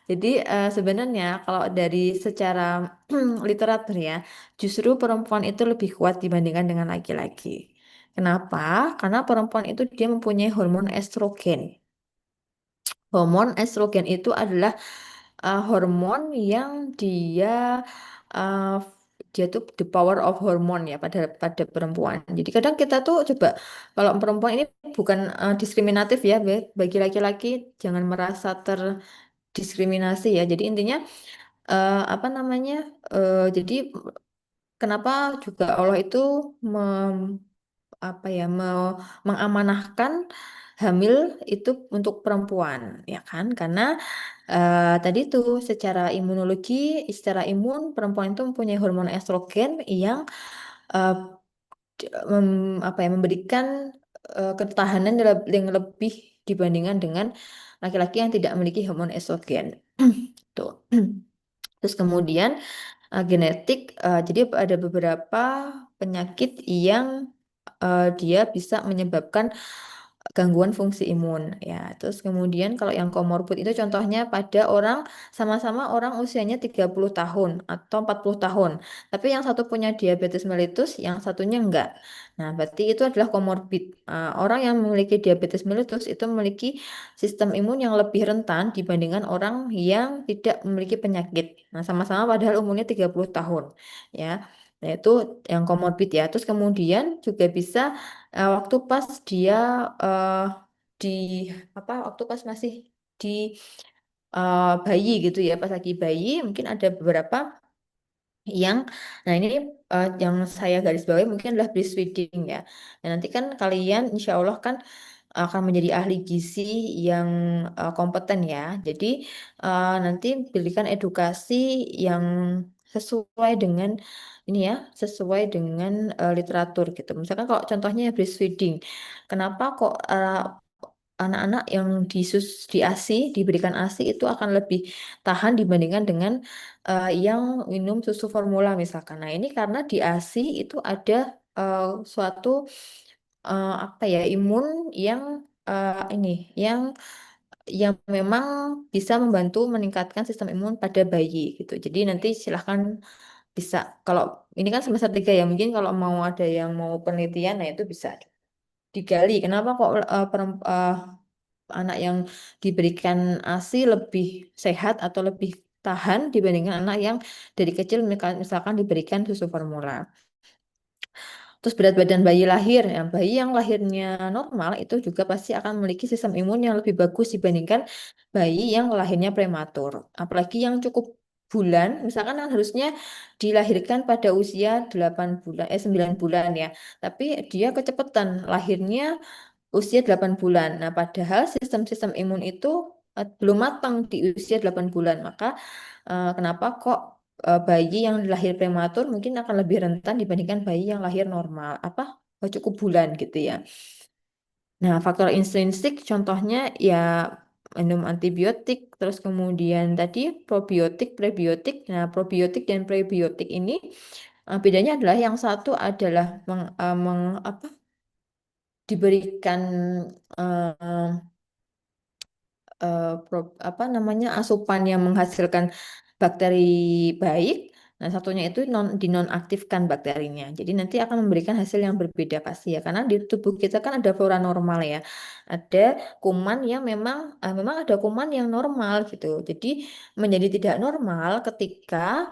Jadi sebenarnya kalau dari secara literatur ya, justru perempuan itu lebih kuat dibandingkan dengan laki-laki. Kenapa? Karena perempuan itu dia mempunyai hormon estrogen. Hormon estrogen itu adalah hormon yang uh, dia tuh the power of hormone ya pada pada perempuan. Jadi kadang kita tuh coba kalau perempuan ini bukan diskriminatif ya bagi laki-laki jangan merasa terdiskriminasi ya. Jadi intinya apa namanya? Jadi kenapa juga Allah itu apa ya mengamanahkan hamil itu untuk perempuan ya kan karena tadi tuh secara imunologi secara imun perempuan itu mempunyai hormon estrogen yang eh, apa ya memberikan ketahanan yang lebih dibandingkan dengan laki-laki yang tidak memiliki hormon estrogen tuh. Terus kemudian genetik, jadi ada beberapa penyakit yang dia bisa menyebabkan gangguan fungsi imun ya. Terus kemudian kalau yang komorbid itu contohnya pada orang sama-sama orang usianya 30 tahun atau 40 tahun. Tapi yang satu punya diabetes mellitus, yang satunya enggak. Nah, berarti itu adalah komorbid. Orang yang memiliki diabetes mellitus itu memiliki sistem imun yang lebih rentan dibandingkan orang yang tidak memiliki penyakit. Nah, sama-sama padahal umurnya 30 tahun ya. Nah, itu yang komorbid ya. Terus kemudian juga bisa waktu pas dia eh, di apa waktu pas masih di bayi gitu ya pas lagi bayi mungkin ada beberapa yang nah ini yang saya garis bawahi mungkin adalah breastfeeding ya. Nah, nanti kan kalian insya Allah kan akan menjadi ahli gizi yang kompeten ya. Jadi nanti berikan edukasi yang sesuai dengan ini ya, sesuai dengan literatur gitu. Misalkan kalau contohnya breastfeeding, kenapa kok anak-anak yang di ASI, diberikan ASI itu akan lebih tahan dibandingkan dengan yang minum susu formula misalkan. Nah, ini karena di ASI itu ada suatu apa ya imun yang ini yang memang bisa membantu meningkatkan sistem imun pada bayi gitu. Jadi nanti silahkan bisa kalau ini kan semester 3 ya mungkin kalau mau ada yang mau penelitian nah itu bisa digali. Kenapa kok anak yang diberikan ASI lebih sehat atau lebih tahan dibandingkan anak yang dari kecil misalkan diberikan susu formula. Terus berat badan bayi lahir, ya, bayi yang lahirnya normal itu juga pasti akan memiliki sistem imun yang lebih bagus dibandingkan bayi yang lahirnya prematur. Apalagi yang cukup bulan, misalkan yang harusnya dilahirkan pada usia 8 bulan, 9 bulan ya. Tapi dia kecepatan lahirnya usia 8 bulan. Nah, padahal sistem-sistem imun itu belum matang di usia 8 bulan. Maka kenapa kok bayi yang lahir prematur mungkin akan lebih rentan dibandingkan bayi yang lahir normal, apa cukup bulan gitu ya. Nah, faktor intrinsik contohnya ya minum antibiotik, terus kemudian tadi probiotik, prebiotik. Nah, probiotik dan prebiotik ini bedanya adalah yang satu adalah apa, diberikan eh, apa namanya asupan yang menghasilkan bakteri baik. Nah, satunya itu dinonaktifkan bakterinya. Jadi nanti akan memberikan hasil yang berbeda pasti ya. Karena di tubuh kita kan ada flora normal ya. Ada kuman yang memang ada kuman yang normal gitu. Jadi menjadi tidak normal ketika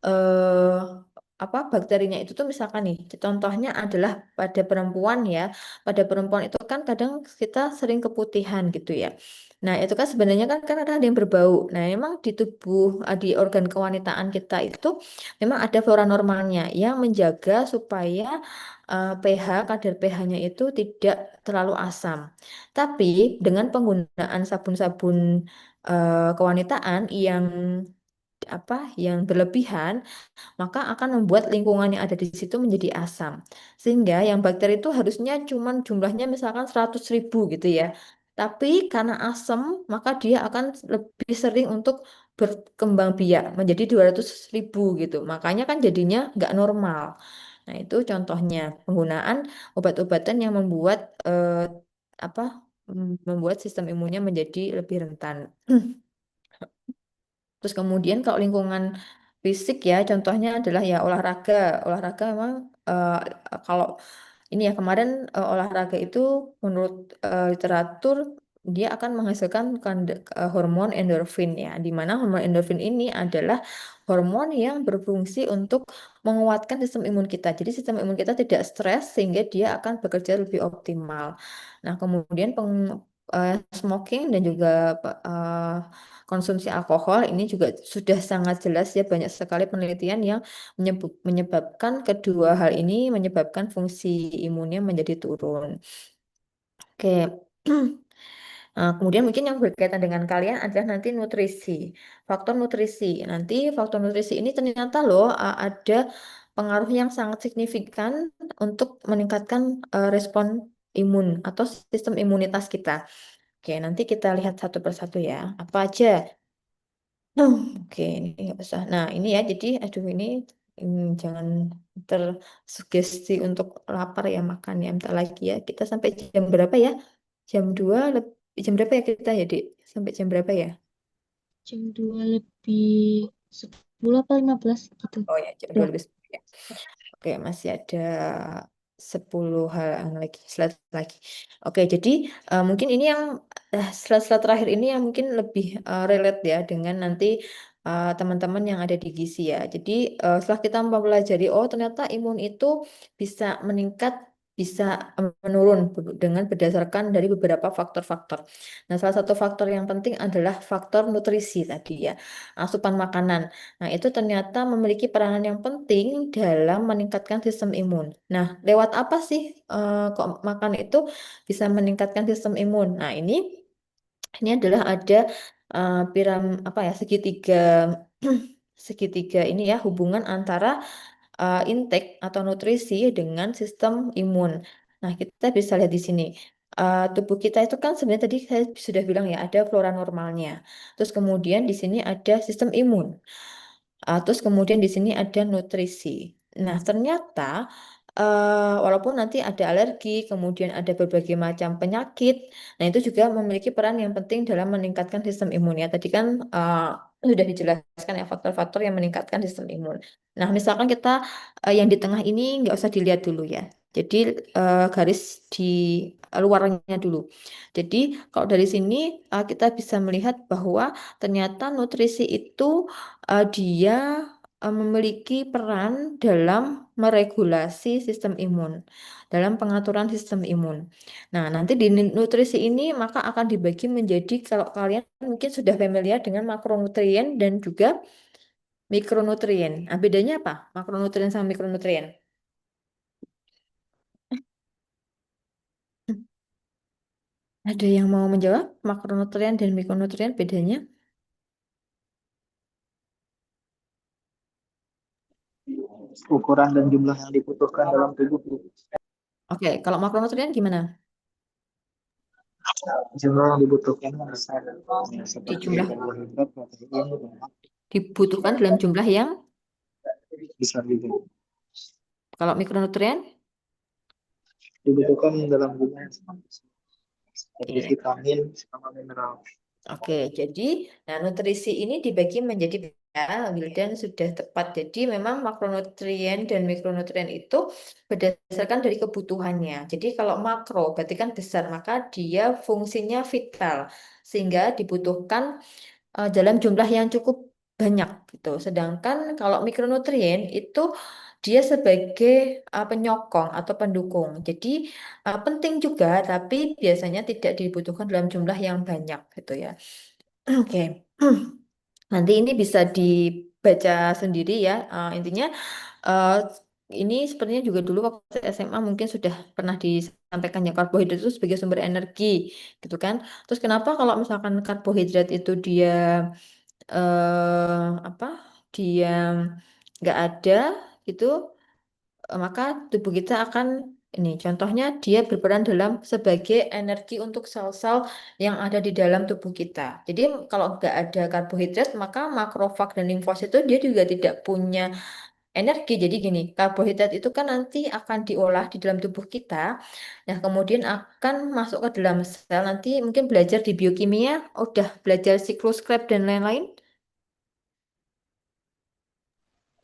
eh apa bakterinya itu tuh misalkan nih contohnya adalah pada perempuan ya pada perempuan itu kan kadang kita sering keputihan gitu ya nah itu kan sebenarnya kan ada yang berbau nah memang di tubuh di organ kewanitaan kita itu memang ada flora normalnya yang menjaga supaya pH kadar pH-nya itu tidak terlalu asam tapi dengan penggunaan sabun-sabun kewanitaan yang berlebihan maka akan membuat lingkungan yang ada di situ menjadi asam. Sehingga yang bakteri itu harusnya cuman jumlahnya misalkan 100.000 gitu ya. Tapi karena asam, maka dia akan lebih sering untuk berkembang biak menjadi 200.000 gitu. Makanya kan jadinya nggak normal. Nah itu contohnya penggunaan obat-obatan yang membuat apa membuat sistem imunnya menjadi lebih rentan. Terus kemudian kalau lingkungan fisik ya, contohnya adalah ya olahraga. Olahraga memang eh, kalau ini ya kemarin olahraga itu menurut literatur dia akan menghasilkan hormon endorfin ya, di mana hormon endorfin ini adalah hormon yang berfungsi untuk menguatkan sistem imun kita. Jadi sistem imun kita tidak stres sehingga dia akan bekerja lebih optimal. Nah, kemudian smoking dan juga eh, konsumsi alkohol ini juga sudah sangat jelas ya banyak sekali penelitian yang menyebabkan kedua hal ini menyebabkan fungsi imunnya menjadi turun. Oke. Kemudian mungkin yang berkaitan dengan kalian adalah nanti nutrisi, faktor nutrisi. Nanti faktor nutrisi ini ternyata loh ada pengaruh yang sangat signifikan untuk meningkatkan respon imun atau sistem imunitas kita. Oke, nanti kita lihat satu persatu ya. Apa aja? Oke, ini nggak usah. Nah, ini ya. Jadi, aduh jangan tersugesti untuk lapar ya makan ya. Bentar lagi ya. Kita sampai jam berapa ya? Jam 2 jam berapa ya kita ya, Dik? Sampai jam berapa ya? Jam 2 lebih 10 apa 15 gitu. Oh ya, jam 2 Udah. lebih 10 ya. Oke, masih ada 10 hal yang lagi, slide lagi. Oke, jadi mungkin ini yang slide-slide terakhir ini yang mungkin lebih relate ya dengan nanti teman-teman yang ada di gizi ya. Jadi setelah kita mempelajari, oh ternyata imun itu bisa meningkat, bisa menurun dengan berdasarkan dari beberapa faktor-faktor. Nah, salah satu faktor yang penting adalah faktor nutrisi tadi ya, asupan makanan. Nah, itu ternyata memiliki peranan yang penting dalam meningkatkan sistem imun. Nah, lewat apa sih kok makan itu bisa meningkatkan sistem imun? Nah, ini adalah ada apa ya segitiga segitiga ini ya hubungan antara intake atau nutrisi dengan sistem imun. Nah, kita bisa lihat di sini. Tubuh kita itu kan sebenarnya tadi saya sudah bilang ya ada flora normalnya. Terus kemudian di sini ada sistem imun. Terus kemudian di sini ada nutrisi. Nah, ternyata walaupun nanti ada alergi, kemudian ada berbagai macam penyakit, nah itu juga memiliki peran yang penting dalam meningkatkan sistem imun ya. Tadi kan sudah dijelaskan ya faktor-faktor yang meningkatkan sistem imun. Nah, misalkan kita yang di tengah ini nggak usah dilihat dulu ya. Jadi garis di luarnya dulu. Jadi kalau dari sini kita bisa melihat bahwa ternyata nutrisi itu dia memiliki peran dalam meregulasi sistem imun, dalam pengaturan sistem imun. Nah, nanti di nutrisi ini maka akan dibagi menjadi kalau kalian mungkin sudah familiar dengan makronutrien dan juga mikronutrien. Nah, bedanya apa? Makronutrien sama mikronutrien. Ada yang mau menjawab makronutrien dan mikronutrien bedanya? Ukuran dan jumlah yang dibutuhkan dalam tubuh. Oke, kalau makronutrien gimana? Jumlah yang dibutuhkan yang besar, ya, Di seperti jumlah karbohidrat, protein, lemak, dibutuhkan dalam jumlah yang besar juga. kalau mikronutrien? Dibutuhkan dalam jumlah yang sama, seperti Iya. vitamin sama mineral. Oke, jadi nah nutrisi ini dibagi menjadi ya, Wildan sudah tepat. Jadi memang makronutrien dan mikronutrien itu berdasarkan dari kebutuhannya. Jadi kalau makro berarti kan besar, maka dia fungsinya vital sehingga dibutuhkan dalam jumlah yang cukup banyak gitu. Sedangkan kalau mikronutrien itu dia sebagai penyokong atau pendukung. Jadi penting juga, tapi biasanya tidak dibutuhkan dalam jumlah yang banyak gitu ya. Oke. Nanti ini bisa dibaca sendiri ya. Intinya eh, ini sepertinya juga dulu waktu SMA mungkin sudah pernah disampaikan ya karbohidrat itu sebagai sumber energi gitu kan. Terus kenapa kalau misalkan karbohidrat itu dia apa? Dia nggak ada gitu, maka tubuh kita akan ini contohnya dia berperan dalam sebagai energi untuk sel-sel yang ada di dalam tubuh kita. Jadi kalau nggak ada karbohidrat maka makrofag dan limfosit itu dia juga tidak punya energi. Jadi gini, karbohidrat itu kan nanti akan diolah di dalam tubuh kita. Nah, kemudian akan masuk ke dalam sel. Nanti mungkin belajar di biokimia, udah belajar siklus Krebs dan lain-lain.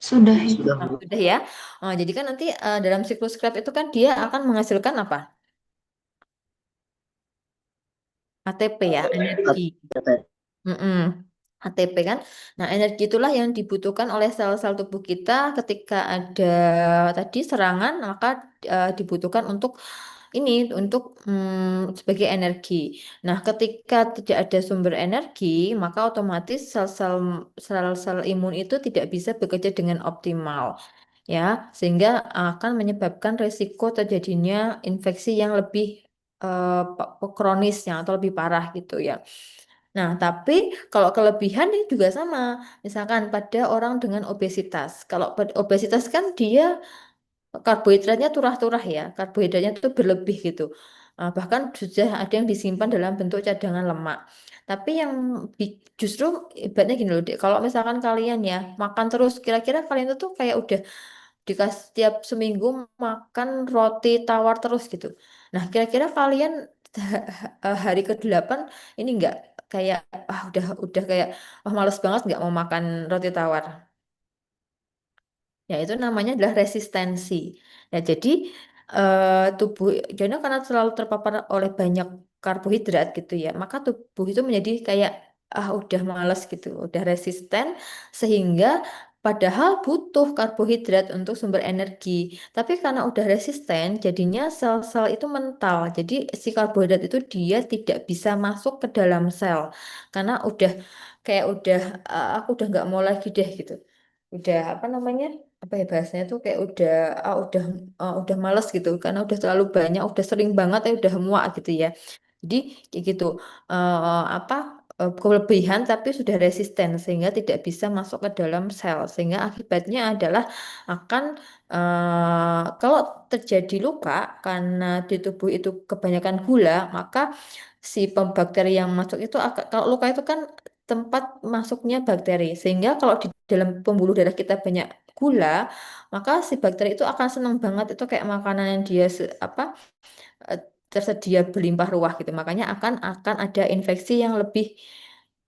Sudah itu. Sudah Nah, sudah ya. Jadi kan nanti dalam siklus Krebs itu kan dia akan menghasilkan apa? ATP ya, energi. mulai. Mm-mm. ATP kan. Nah, energi itulah yang dibutuhkan oleh sel-sel tubuh kita ketika ada tadi serangan, maka dibutuhkan untuk ini untuk sebagai energi. Nah, ketika tidak ada sumber energi, maka otomatis sel-sel imun itu tidak bisa bekerja dengan optimal, ya, sehingga akan menyebabkan resiko terjadinya infeksi yang lebih kronisnya atau lebih parah gitu ya. Nah, tapi kalau kelebihan ini juga sama. Misalkan pada orang dengan obesitas. Kalau obesitas kan dia karbohidratnya turah-turah ya, karbohidratnya itu berlebih gitu. Bahkan sudah ada yang disimpan dalam bentuk cadangan lemak. Tapi yang justru ibaratnya gini loh, Dek, kalau misalkan kalian ya makan terus, kira-kira kalian itu tuh kayak udah dikasih tiap seminggu makan roti tawar terus gitu. Nah, kira-kira kalian hari ke-8 ini enggak kayak udah kayak males banget nggak mau makan roti tawar. Ya, itu namanya adalah resistensi. Ya, jadi tubuh jadi karena selalu terpapar oleh banyak karbohidrat gitu ya, maka tubuh itu menjadi kayak udah malas gitu, udah resisten sehingga padahal butuh karbohidrat untuk sumber energi. Tapi karena udah resisten, jadinya sel-sel itu mental. Jadi si karbohidrat itu dia tidak bisa masuk ke dalam sel karena udah kayak udah aku udah nggak mau lagi deh gitu. Udah apa namanya? Apa ya bahasanya tuh kayak udah males gitu karena udah terlalu banyak udah sering banget ya udah muak gitu ya jadi kayak gitu apa kelebihan tapi sudah resisten sehingga tidak bisa masuk ke dalam sel sehingga akibatnya adalah akan kalau terjadi luka karena di tubuh itu kebanyakan gula maka si bakteri yang masuk itu kalau luka itu kan tempat masuknya bakteri sehingga kalau di dalam pembuluh darah kita banyak gula maka si bakteri itu akan senang banget itu kayak makanan yang dia eh, tersedia berlimpah ruah gitu. Makanya akan ada infeksi yang lebih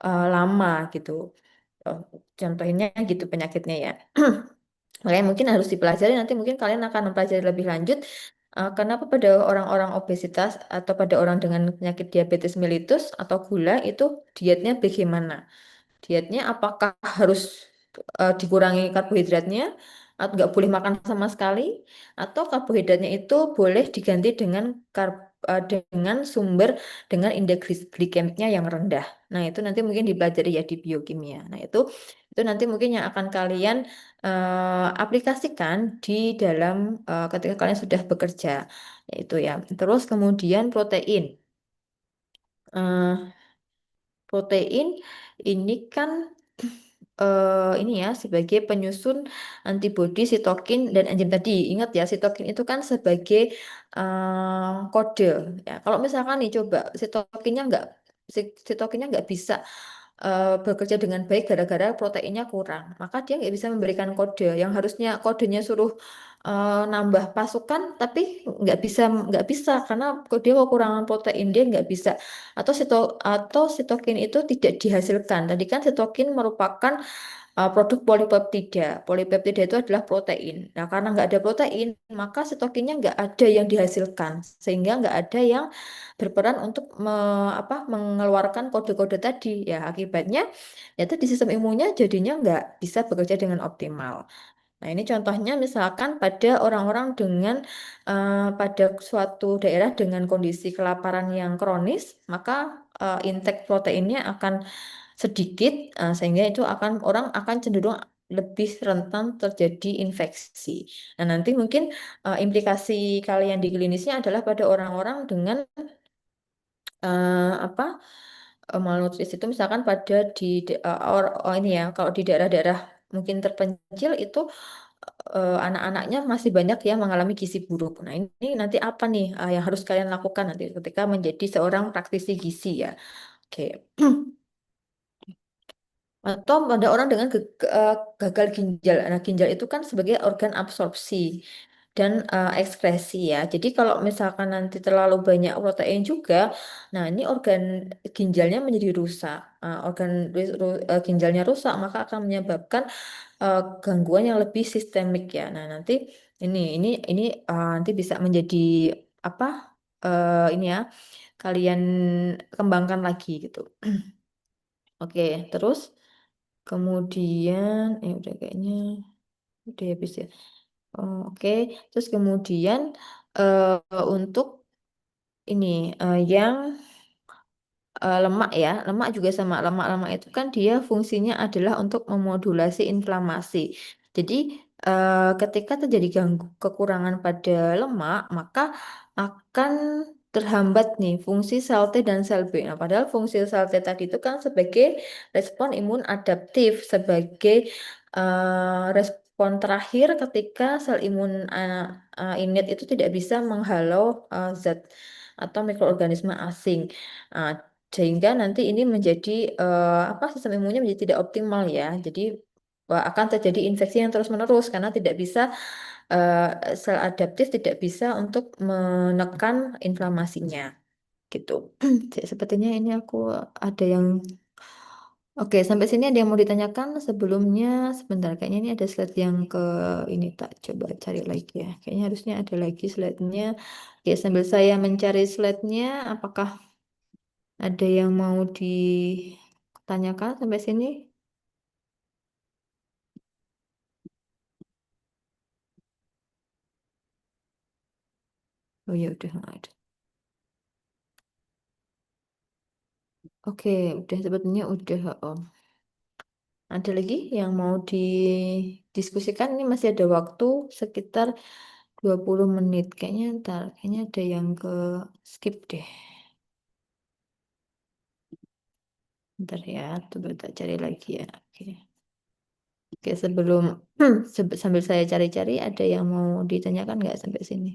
lama gitu. Oh, contohnya gitu penyakitnya ya. Makanya mungkin harus dipelajari nanti mungkin kalian akan mempelajari lebih lanjut kenapa pada orang-orang obesitas atau pada orang dengan penyakit diabetes mellitus atau gula itu dietnya bagaimana. Dietnya apakah harus dikurangi karbohidratnya atau nggak boleh makan sama sekali atau karbohidratnya itu boleh diganti dengan sumber dengan indeks glikemiknya yang rendah. Nah, itu nanti mungkin dipelajari ya di biokimia. Nah, itu nanti mungkin yang akan kalian aplikasikan di dalam ketika kalian sudah bekerja yaitu ya. Terus kemudian protein. Eh, Protein ini kan ini ya sebagai penyusun antibodi sitokin dan enzim tadi. Ingat ya, sitokin itu kan sebagai kode. Ya, kalau misalkan nih coba sitokinnya nggak bisa bekerja dengan baik gara-gara proteinnya kurang, maka dia nggak bisa memberikan kode yang harusnya kodenya suruh nambah pasukan, tapi nggak bisa karena dia kekurangan protein dia nggak bisa atau sitokin itu tidak dihasilkan. Tadi kan sitokin merupakan produk polipeptida. Polipeptida itu adalah protein. Nah, karena nggak ada protein, maka sitokinnya nggak ada yang dihasilkan, sehingga nggak ada yang berperan untuk mengeluarkan kode-kode tadi. Ya, akibatnya ya di sistem imunnya jadinya nggak bisa bekerja dengan optimal. Nah, ini contohnya misalkan pada orang-orang pada suatu daerah dengan kondisi kelaparan yang kronis, maka intake proteinnya akan sedikit, sehingga itu orang akan cenderung lebih rentan terjadi infeksi. Nah, nanti mungkin implikasi kalian di klinisnya adalah pada orang-orang dengan eh, apa malnutrisi itu misalkan pada ini ya kalau di daerah-daerah mungkin terpencil itu anak-anaknya masih banyak yang mengalami gizi buruk. Nah, ini nanti apa nih yang harus kalian lakukan nanti ketika menjadi seorang praktisi gizi ya. Oke. Atau pada orang dengan gagal ginjal. Nah, ginjal itu kan sebagai organ absorpsi dan ekskresi ya. Jadi kalau misalkan nanti terlalu banyak protein juga, nah ini organ ginjalnya menjadi rusak. Ginjalnya rusak maka akan menyebabkan gangguan yang lebih sistemik ya. Nah, nanti ini nanti bisa menjadi apa? Ini ya, kalian kembangkan lagi gitu. Oke, terus kemudian udah kayaknya udah habis ya. Oh, oke. Terus kemudian untuk ini yang lemak ya, lemak juga sama. Lemak-lemak itu kan dia fungsinya adalah untuk memodulasi inflamasi. Jadi ketika terjadi kekurangan pada lemak, maka akan terhambat nih fungsi sel T dan sel B. Nah, padahal fungsi sel T tadi itu kan sebagai respon imun adaptif, sebagai respon terakhir ketika sel imun innate itu tidak bisa menghalau zat atau mikroorganisme asing. Nah, sehingga nanti ini menjadi apa sistem imunnya menjadi tidak optimal ya. Jadi akan terjadi infeksi yang terus-menerus karena tidak bisa sel adaptif tidak bisa untuk menekan inflamasinya gitu. Sepertinya ini aku ada yang Oke, sampai sini ada yang mau ditanyakan sebelumnya sebentar. Kayaknya ini ada slide yang ke ini tak coba cari lagi ya. Kayaknya harusnya ada lagi slide-nya. Oke, sambil saya mencari slide-nya, apakah ada yang mau ditanyakan sampai sini? Oh ya udah nggak ada. Oke, udah sebetulnya udah. Oh. Ada lagi yang mau didiskusikan? Ini masih ada waktu sekitar 20 menit. Kayaknya ada yang ke skip deh. Bentar ya, coba tak cari lagi ya. Oke. Oke, sebelum sambil saya cari-cari, ada yang mau ditanyakan nggak sampai sini?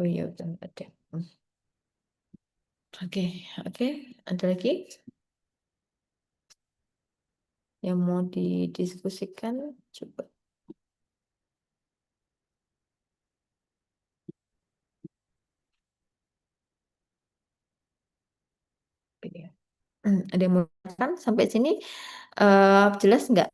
Oh iya, udah nggak ada. Oke, oke. Ada lagi yang mau didiskusikan? Coba. Oke. Ada yang mau ditanyakan sampai sini? Jelas nggak?